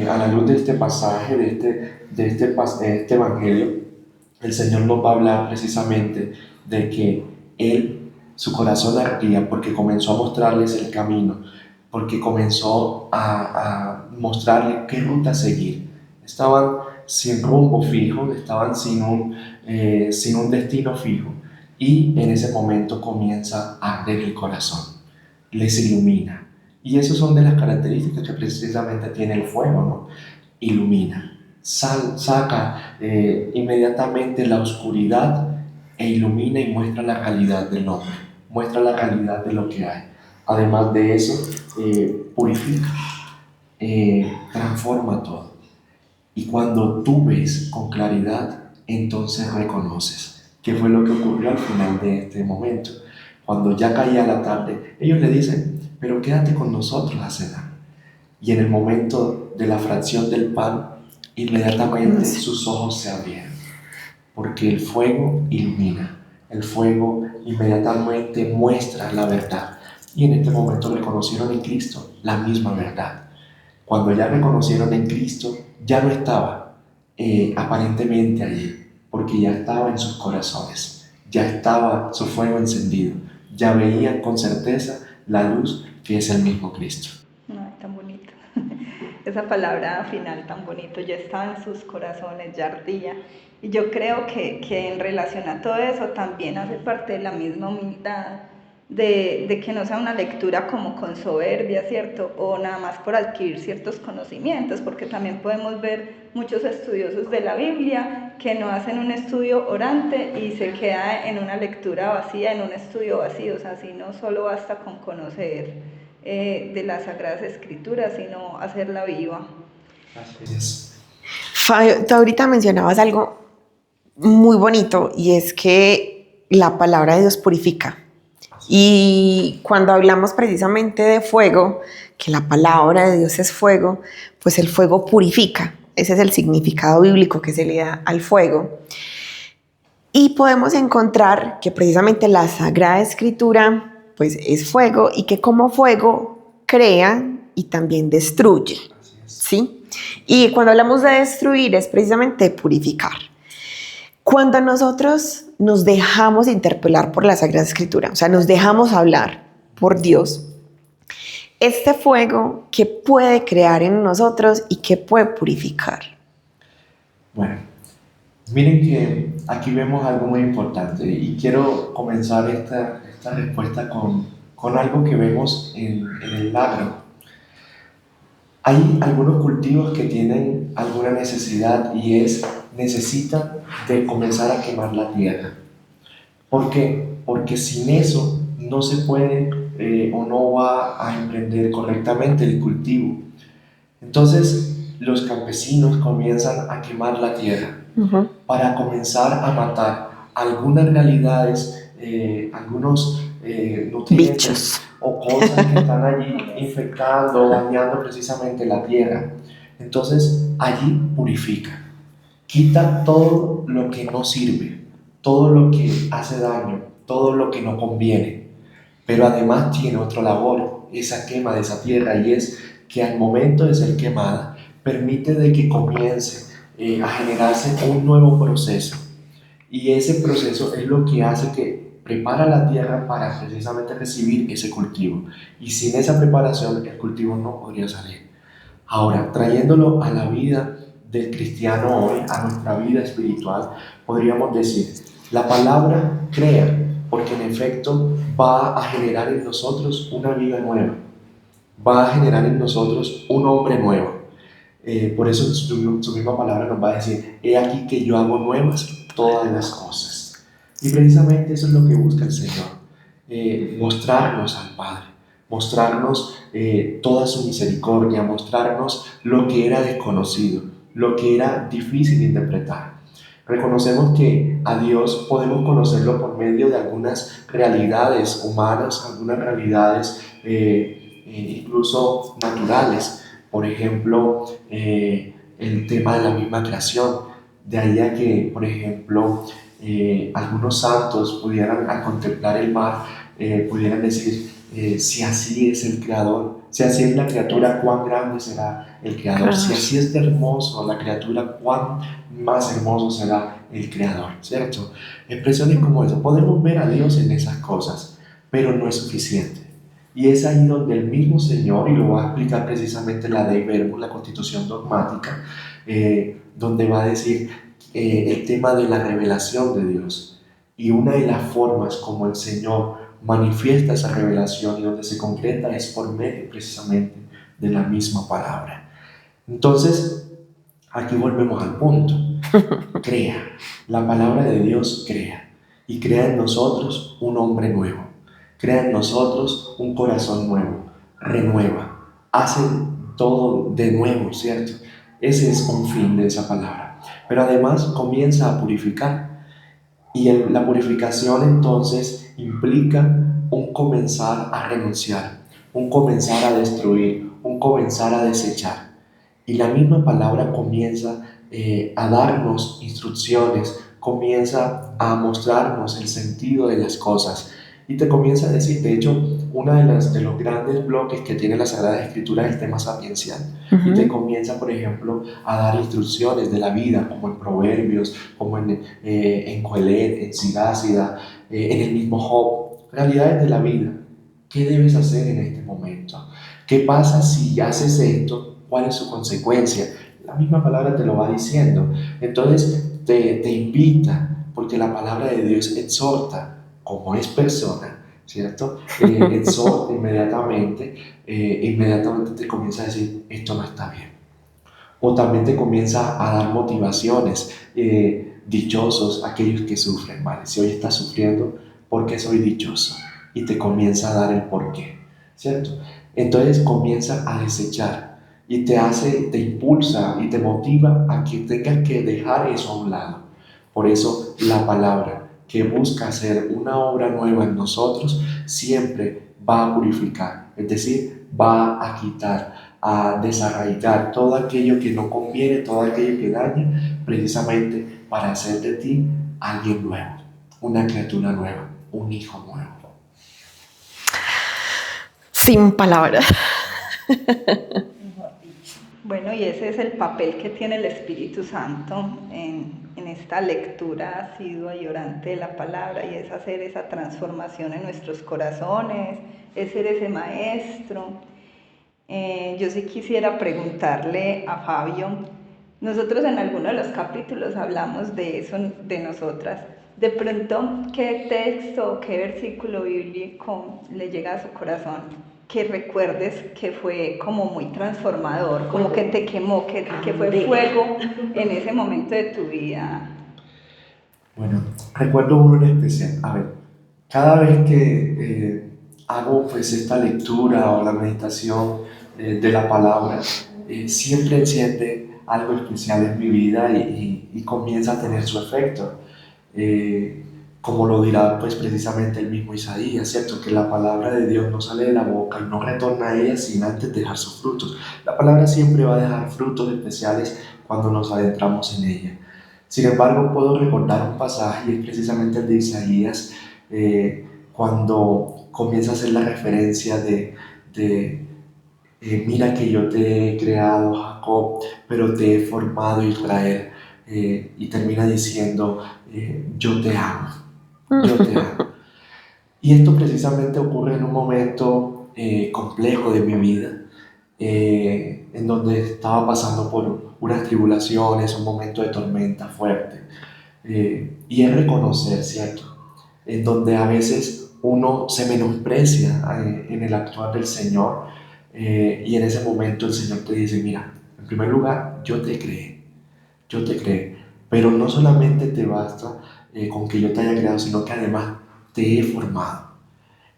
a la luz de este pasaje, de este evangelio, el Señor nos va a hablar precisamente de que Él, su corazón ardía porque comenzó a mostrarles el camino, porque comenzó a mostrarles qué ruta seguir. Estaban sin rumbo fijo, estaban sin un destino fijo, y en ese momento comienza a arder el corazón. les ilumina. Y esas son de las características que precisamente tiene el fuego, ¿no? Ilumina, saca inmediatamente la oscuridad e ilumina y muestra la realidad del hombre, muestra la realidad de lo que hay. Además de eso, purifica, transforma todo. Y cuando tú ves con claridad, entonces reconoces qué fue lo que ocurrió al final de este momento. Cuando ya caía la tarde, ellos le dicen, pero quédate con nosotros a cenar. Y en el momento de la fracción del pan, inmediatamente sus ojos se abrieron, porque el fuego ilumina, el fuego inmediatamente muestra la verdad. Y en este momento reconocieron en Cristo la misma verdad. Cuando ya reconocieron en Cristo, ya no estaba aparentemente allí, porque ya estaba en sus corazones, ya estaba su fuego encendido, ya veían con certeza la luz que es el mismo Cristo. Ay, tan bonito. Esa palabra final tan bonito, ya estaba en sus corazones, ya ardía. Y yo creo que en relación a todo eso también hace parte de la misma humildad, de que no sea una lectura como con soberbia, ¿cierto? O nada más por adquirir ciertos conocimientos, porque también podemos ver muchos estudiosos de la Biblia que no hacen un estudio orante y se queda en una lectura vacía, en un estudio vacío, o sea, si no solo basta con conocer de las Sagradas Escrituras, sino hacerla viva. Así es. Fabio, tú ahorita mencionabas algo muy bonito y es que la palabra de Dios purifica. Y cuando hablamos precisamente de fuego, que la palabra de Dios es fuego, pues el fuego purifica. Ese es el significado bíblico que se le da al fuego. Y podemos encontrar que precisamente la Sagrada Escritura pues es fuego y que como fuego crea y también destruye, ¿sí? Y cuando hablamos de destruir es precisamente purificar. Cuando nosotros nos dejamos interpelar por la Sagrada Escritura, o sea, nos dejamos hablar por Dios, este fuego, ¿qué puede crear en nosotros y qué puede purificar? Bueno, miren que aquí vemos algo muy importante y quiero comenzar esta respuesta con algo que vemos en el agro. Hay algunos cultivos que tienen alguna necesidad y necesitan de comenzar a quemar la tierra. ¿Por qué? Porque sin eso no se puede o no va a emprender correctamente el cultivo. Entonces los campesinos comienzan a quemar la tierra para comenzar a matar algunas realidades, algunos nutrientes Bichos o cosas que están allí infectando, dañando precisamente la tierra. Entonces allí purifica, quita todo lo que no sirve, todo lo que hace daño, todo lo que no conviene. Pero además tiene otra labor, esa quema de esa tierra, y es que al momento de ser quemada permite de que comience a generarse un nuevo proceso. Y ese proceso es lo que hace que prepara la tierra para precisamente recibir ese cultivo. Y sin esa preparación el cultivo no podría salir. Ahora, trayéndolo a la vida del cristiano hoy, a nuestra vida espiritual, podríamos decir, la palabra crea, porque en efecto va a generar en nosotros una vida nueva, va a generar en nosotros un hombre nuevo. Por eso su misma palabra nos va a decir, he aquí que yo hago nuevas todas las cosas. Y precisamente eso es lo que busca el Señor, mostrarnos al Padre, mostrarnos toda su misericordia, mostrarnos lo que era desconocido, lo que era difícil de interpretar. Reconocemos que a Dios podemos conocerlo por medio de algunas realidades humanas, algunas realidades incluso naturales. Por ejemplo, el tema de la misma creación. De ahí a que, por ejemplo, algunos santos pudieran, al contemplar el mar, pudieran decir, si así es el Creador, si así es la criatura, cuán grande será el Creador. Si así es de hermoso la criatura, cuán más hermoso será el Creador, ¿cierto? Expresiones como eso. Podemos ver a Dios en esas cosas, pero no es suficiente. Y es ahí donde el mismo Señor, y lo va a explicar precisamente la Dei Verbum, la Constitución Dogmática, donde va a decir el tema de la revelación de Dios. Y una de las formas como el Señor manifiesta esa revelación y donde se concreta es por medio precisamente de la misma palabra. Entonces, aquí volvemos al punto. Crea. La palabra de Dios crea. Y crea en nosotros un hombre nuevo. Crea en nosotros un corazón nuevo. Renueva. Hace todo de nuevo, ¿cierto? Ese es un fin de esa palabra. Pero además comienza a purificar. Y la purificación entonces implica un comenzar a renunciar, un comenzar a destruir, un comenzar a desechar. Y la misma palabra comienza a darnos instrucciones, comienza a mostrarnos el sentido de las cosas y te comienza a decir, de hecho, uno de los grandes bloques que tiene la Sagrada Escritura es el tema sapiencial. Y te comienza, por ejemplo, a dar instrucciones de la vida, como en Proverbios, como en Coelet, en Sigácida, en el mismo Job, realidades de la vida. ¿Qué debes hacer en este momento? ¿Qué pasa si haces esto? ¿Cuál es su consecuencia? La misma palabra te lo va diciendo. Entonces te invita, porque la palabra de Dios exhorta, como es persona, ¿cierto? Exhorta inmediatamente, inmediatamente te comienza a decir, esto no está bien. O también te comienza a dar motivaciones, dichosos aquellos que sufren, ¿vale? Si hoy estás sufriendo, ¿por qué soy dichoso? Y te comienza a dar el porqué, ¿cierto? Entonces comienza a desechar y te impulsa y te motiva a que tengas que dejar eso a un lado. Por eso la palabra que busca hacer una obra nueva en nosotros siempre va a purificar, es decir, va a quitar, a desarraigar todo aquello que no conviene, todo aquello que daña, precisamente para hacer de ti alguien nuevo, una criatura nueva, un hijo nuevo. Sin palabras. Bueno, y ese es el papel que tiene el Espíritu Santo en esta lectura asidua y orante de la palabra, y es hacer esa transformación en nuestros corazones, es ser ese maestro. Yo sí quisiera preguntarle a Fabio, nosotros en alguno de los capítulos hablamos de eso, de nosotras. De pronto, ¿qué texto, qué versículo bíblico le llega a su corazón que recuerdes que fue como muy transformador, como que te quemó, que fue fuego en ese momento de tu vida? Bueno, recuerdo uno en especial. A ver, cada vez que hago pues esta lectura o la meditación de la palabra, siempre enciende algo especial en mi vida y comienza a tener su efecto. Como lo dirá pues precisamente el mismo Isaías, ¿cierto? Que la palabra de Dios no sale de la boca y no retorna a ella sin antes dejar sus frutos. La palabra siempre va a dejar frutos especiales cuando nos adentramos en ella. Sin embargo, puedo recordar un pasaje y es precisamente el de Isaías, cuando comienza a hacer la referencia de mira que yo te he creado, Jacob, pero te he formado, Israel, y termina diciendo, yo te amo, yo te amo. Y esto precisamente ocurre en un momento complejo de mi vida, en donde estaba pasando por unas tribulaciones, un momento de tormenta fuerte. Y es reconocer, ¿cierto? En donde a veces uno se menosprecia en el actuar del Señor, y en ese momento el Señor te dice, mira, en primer lugar, yo te creé, pero no solamente te basta con que yo te haya creado, sino que además te he formado.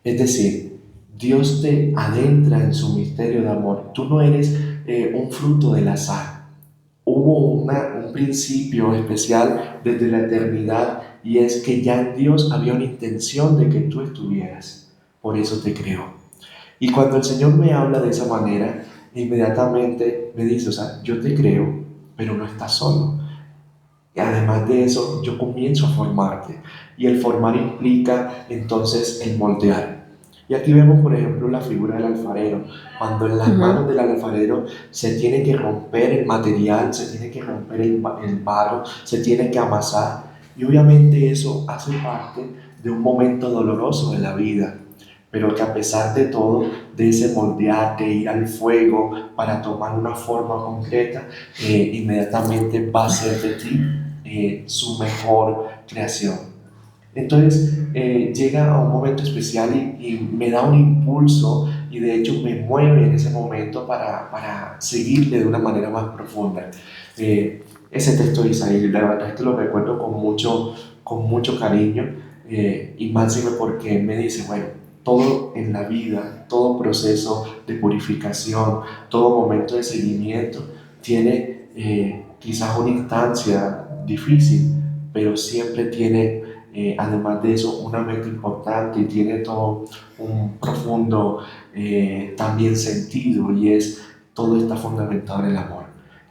Es decir, Dios te adentra en su misterio de amor. Tú no eres un fruto del azar. Hubo un principio especial desde la eternidad y es que ya en Dios había una intención de que tú estuvieras. Por eso te creó. Y cuando el Señor me habla de esa manera, inmediatamente me dice, o sea, yo te creo, pero no estás solo. Y además de eso, yo comienzo a formarte. Y el formar implica entonces el moldear. Y aquí vemos, por ejemplo, la figura del alfarero. Cuando en las manos del alfarero se tiene que romper el material, se tiene que romper el barro, se tiene que amasar. Y obviamente eso hace parte de un momento doloroso de la vida, pero que a pesar de todo, de ese moldear, de ir al fuego para tomar una forma concreta, inmediatamente va a ser de ti su mejor creación. Entonces llega a un momento especial y me da un impulso y de hecho me mueve en ese momento para seguirle de una manera más profunda. Ese texto de Isaías, la verdad es que lo recuerdo con mucho cariño y máximo porque me dice, bueno, todo en la vida, todo proceso de purificación, todo momento de seguimiento tiene quizás una instancia difícil, pero siempre tiene, además de eso, una meta importante y tiene todo un profundo también sentido, y es, todo está fundamentado en el amor.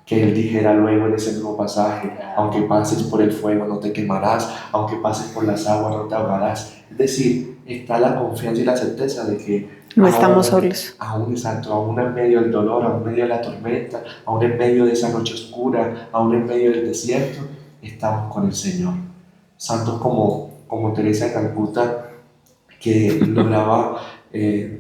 Que él dijera luego en ese mismo pasaje, aunque pases por el fuego no te quemarás, aunque pases por las aguas no te ahogarás. Es decir, está la confianza y la certeza de que No estamos solos. exacto, aún en medio del dolor, aún en medio de la tormenta, aún en medio de esa noche oscura, aún en medio del desierto, estamos con el Señor. Santos como Teresa de Calcuta, que lograba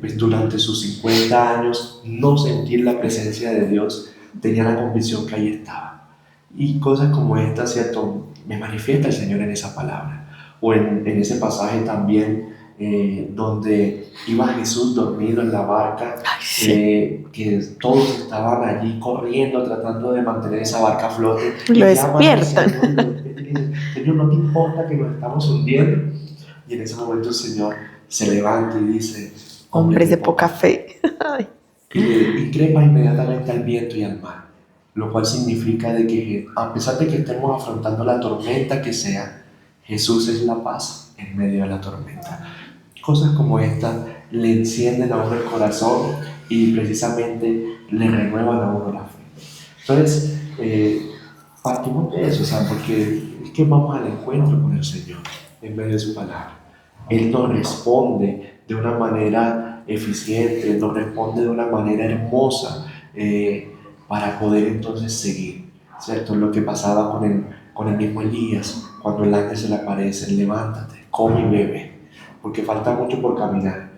pues durante sus 50 años no sentir la presencia de Dios, tenía la convicción que ahí estaba. Y cosas como esta, ¿cierto? Me manifiesta el Señor en esa palabra. O en ese pasaje también donde iba Jesús dormido en la barca, que todos estaban allí corriendo, tratando de mantener esa barca a flote. Lo despiertan. Señor, ¿no te importa que nos estamos hundiendo? Y en ese momento el Señor se levanta y dice, hombres de poca fe. y le increpa inmediatamente al viento y al mar, lo cual significa de que a pesar de que estemos afrontando la tormenta que sea, Jesús es la paz en medio de la tormenta. Cosas como esta le encienden a uno el corazón y precisamente le renuevan a uno la fe. Entonces, partimos de eso, o sea, porque es que vamos al encuentro con el Señor en medio de su palabra. Él nos responde de una manera eficiente, Él nos responde de una manera hermosa para poder entonces seguir, ¿cierto? Lo que pasaba con el mismo Elías, cuando el ángel se le aparece, levántate, come y bebe, porque falta mucho por caminar.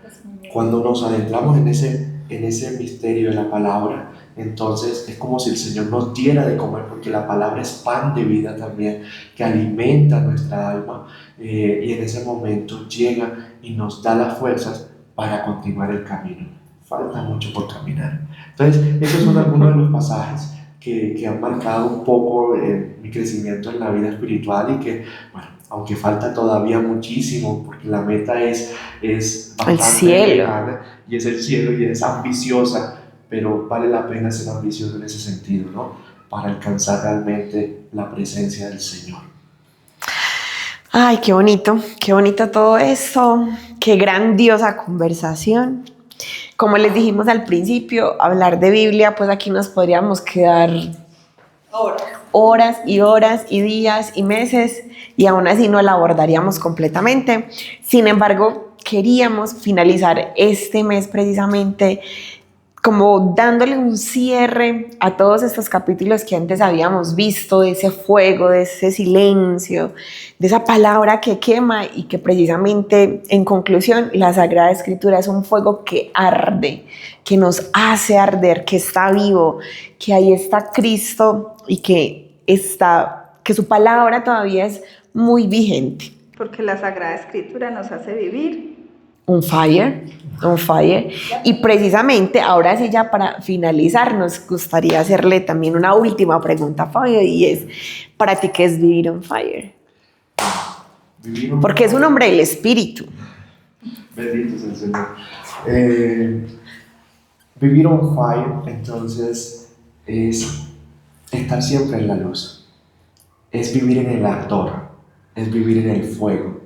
Cuando nos adentramos en ese misterio de la palabra, entonces es como si el Señor nos diera de comer, porque la palabra es pan de vida también, que alimenta nuestra alma, y en ese momento llega y nos da las fuerzas para continuar el camino. Falta mucho por caminar. Entonces, esos son algunos de los pasajes que han marcado un poco mi crecimiento en la vida espiritual y que, bueno, aunque falta todavía muchísimo, porque la meta es bastante lejana, y es el cielo y es ambiciosa, pero vale la pena ser ambicioso en ese sentido, ¿no? Para alcanzar realmente la presencia del Señor. Ay, qué bonito todo eso, qué grandiosa conversación. Como les dijimos al principio, hablar de Biblia, pues aquí nos podríamos quedar horas y horas y días y meses, y aún así no la abordaríamos completamente. Sin embargo, queríamos finalizar este mes precisamente como dándole un cierre a todos estos capítulos que antes habíamos visto, de ese fuego, de ese silencio, de esa palabra que quema, y que precisamente, en conclusión, la Sagrada Escritura es un fuego que arde, que nos hace arder, que está vivo, que ahí está Cristo y que su palabra todavía es muy vigente. Porque la Sagrada Escritura nos hace vivir on fire. Y precisamente, ahora sí, ya para finalizar, nos gustaría hacerle también una última pregunta a Fabio, y es, ¿para ti qué es vivir on fire? Porque es un hombre del espíritu. Bendito sea el Señor. Vivir on fire, entonces, es estar siempre en la luz. Es vivir en el ardor, es vivir en el fuego.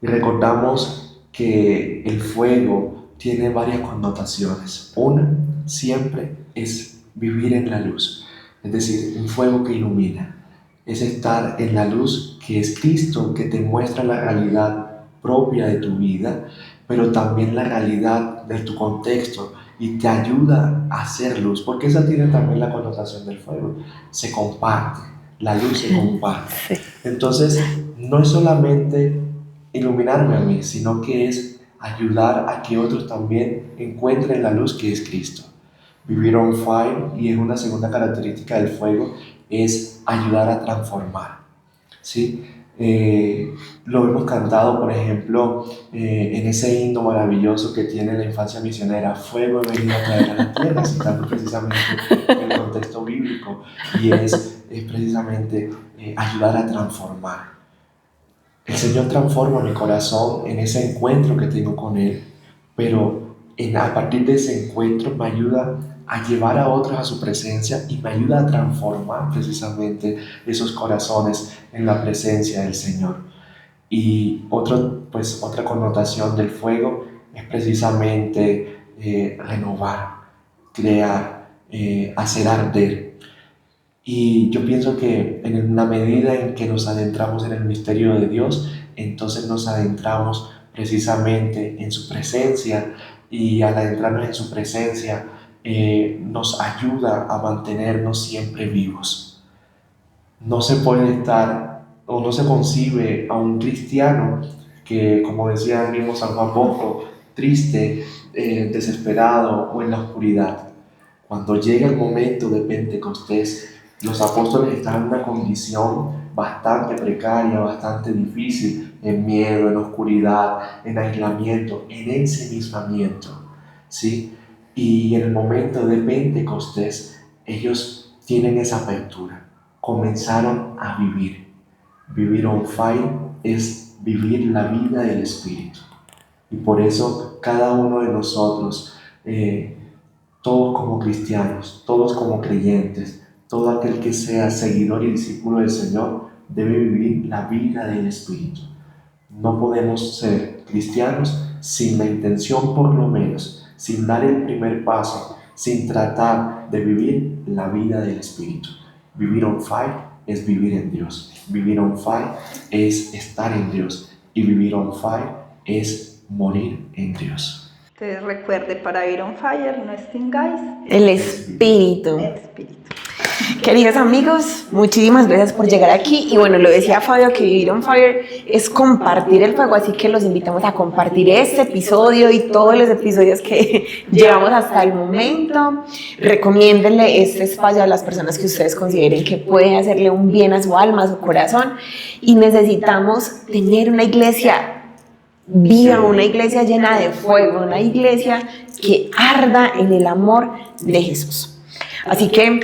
Y recordamos que el fuego tiene varias connotaciones. Una siempre es vivir en la luz, es decir, un fuego que ilumina. Es estar en la luz que es Cristo, que te muestra la realidad propia de tu vida, pero también la realidad de tu contexto, y te ayuda a hacer luz, porque esa tiene también la connotación del fuego. Se comparte, la luz se comparte. Entonces, no es solamente iluminarme a mí, sino que es ayudar a que otros también encuentren la luz que es Cristo. Vivir on fire, y es una segunda característica del fuego, es ayudar a transformar, ¿sí? Lo hemos cantado, por ejemplo, en ese himno maravilloso que tiene la infancia misionera, fuego he venido a traer a la tierra, citando precisamente el contexto bíblico, y es precisamente ayudar a transformar. El Señor transforma mi corazón en ese encuentro que tengo con Él, pero a partir de ese encuentro me ayuda a llevar a otros a su presencia y me ayuda a transformar precisamente esos corazones en la presencia del Señor. Y otra connotación del fuego es precisamente renovar, crear, hacer arder. Y yo pienso que en la medida en que nos adentramos en el misterio de Dios, entonces nos adentramos precisamente en su presencia, y al adentrarnos en su presencia nos ayuda a mantenernos siempre vivos. No se puede estar o no se concibe a un cristiano que, como decía el mismo San Juan Bosco, triste, desesperado o en la oscuridad. Cuando llega el momento de Pentecostés, los apóstoles están en una condición bastante precaria, bastante difícil, en miedo, en oscuridad, en aislamiento, en ensimismamiento, ¿sí? Y en el momento de Pentecostés, ellos tienen esa apertura, comenzaron a vivir. Vivir on fire es vivir la vida del Espíritu. Y por eso cada uno de nosotros, todos como cristianos, todos como creyentes, todo aquel que sea seguidor y discípulo del Señor, debe vivir la vida del Espíritu. No podemos ser cristianos sin la intención, por lo menos, sin dar el primer paso, sin tratar de vivir la vida del Espíritu. Vivir on fire es vivir en Dios. Vivir on fire es estar en Dios. Y vivir on fire es morir en Dios. Entonces recuerde, para vivir on fire no extingáis El Espíritu. el Espíritu. Queridos amigos, muchísimas gracias por llegar aquí. Y bueno, lo decía Fabio, que vivir on fire es compartir el fuego, así que los invitamos a compartir este episodio y todos los episodios que llevamos hasta el momento. Recomiéndenle este espacio a las personas que ustedes consideren que pueden hacerle un bien a su alma, a su corazón. Y necesitamos tener una iglesia viva, una iglesia llena de fuego, una iglesia que arda en el amor de Jesús. Así que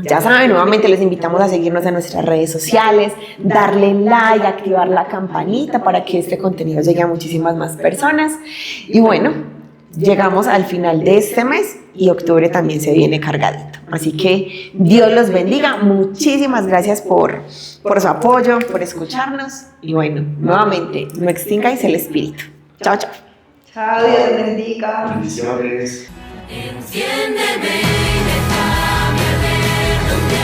ya saben, nuevamente les invitamos a seguirnos en nuestras redes sociales, darle like, activar la campanita para que este contenido llegue a muchísimas más personas. Y bueno, llegamos al final de este mes y octubre también se viene cargadito. Así que Dios los bendiga. Muchísimas gracias por su apoyo, por escucharnos. Y bueno, nuevamente, no extingáis el espíritu. Chao, chao. Chao, Dios bendiga. Bendiciones. Enciéndeme y déjame arder donde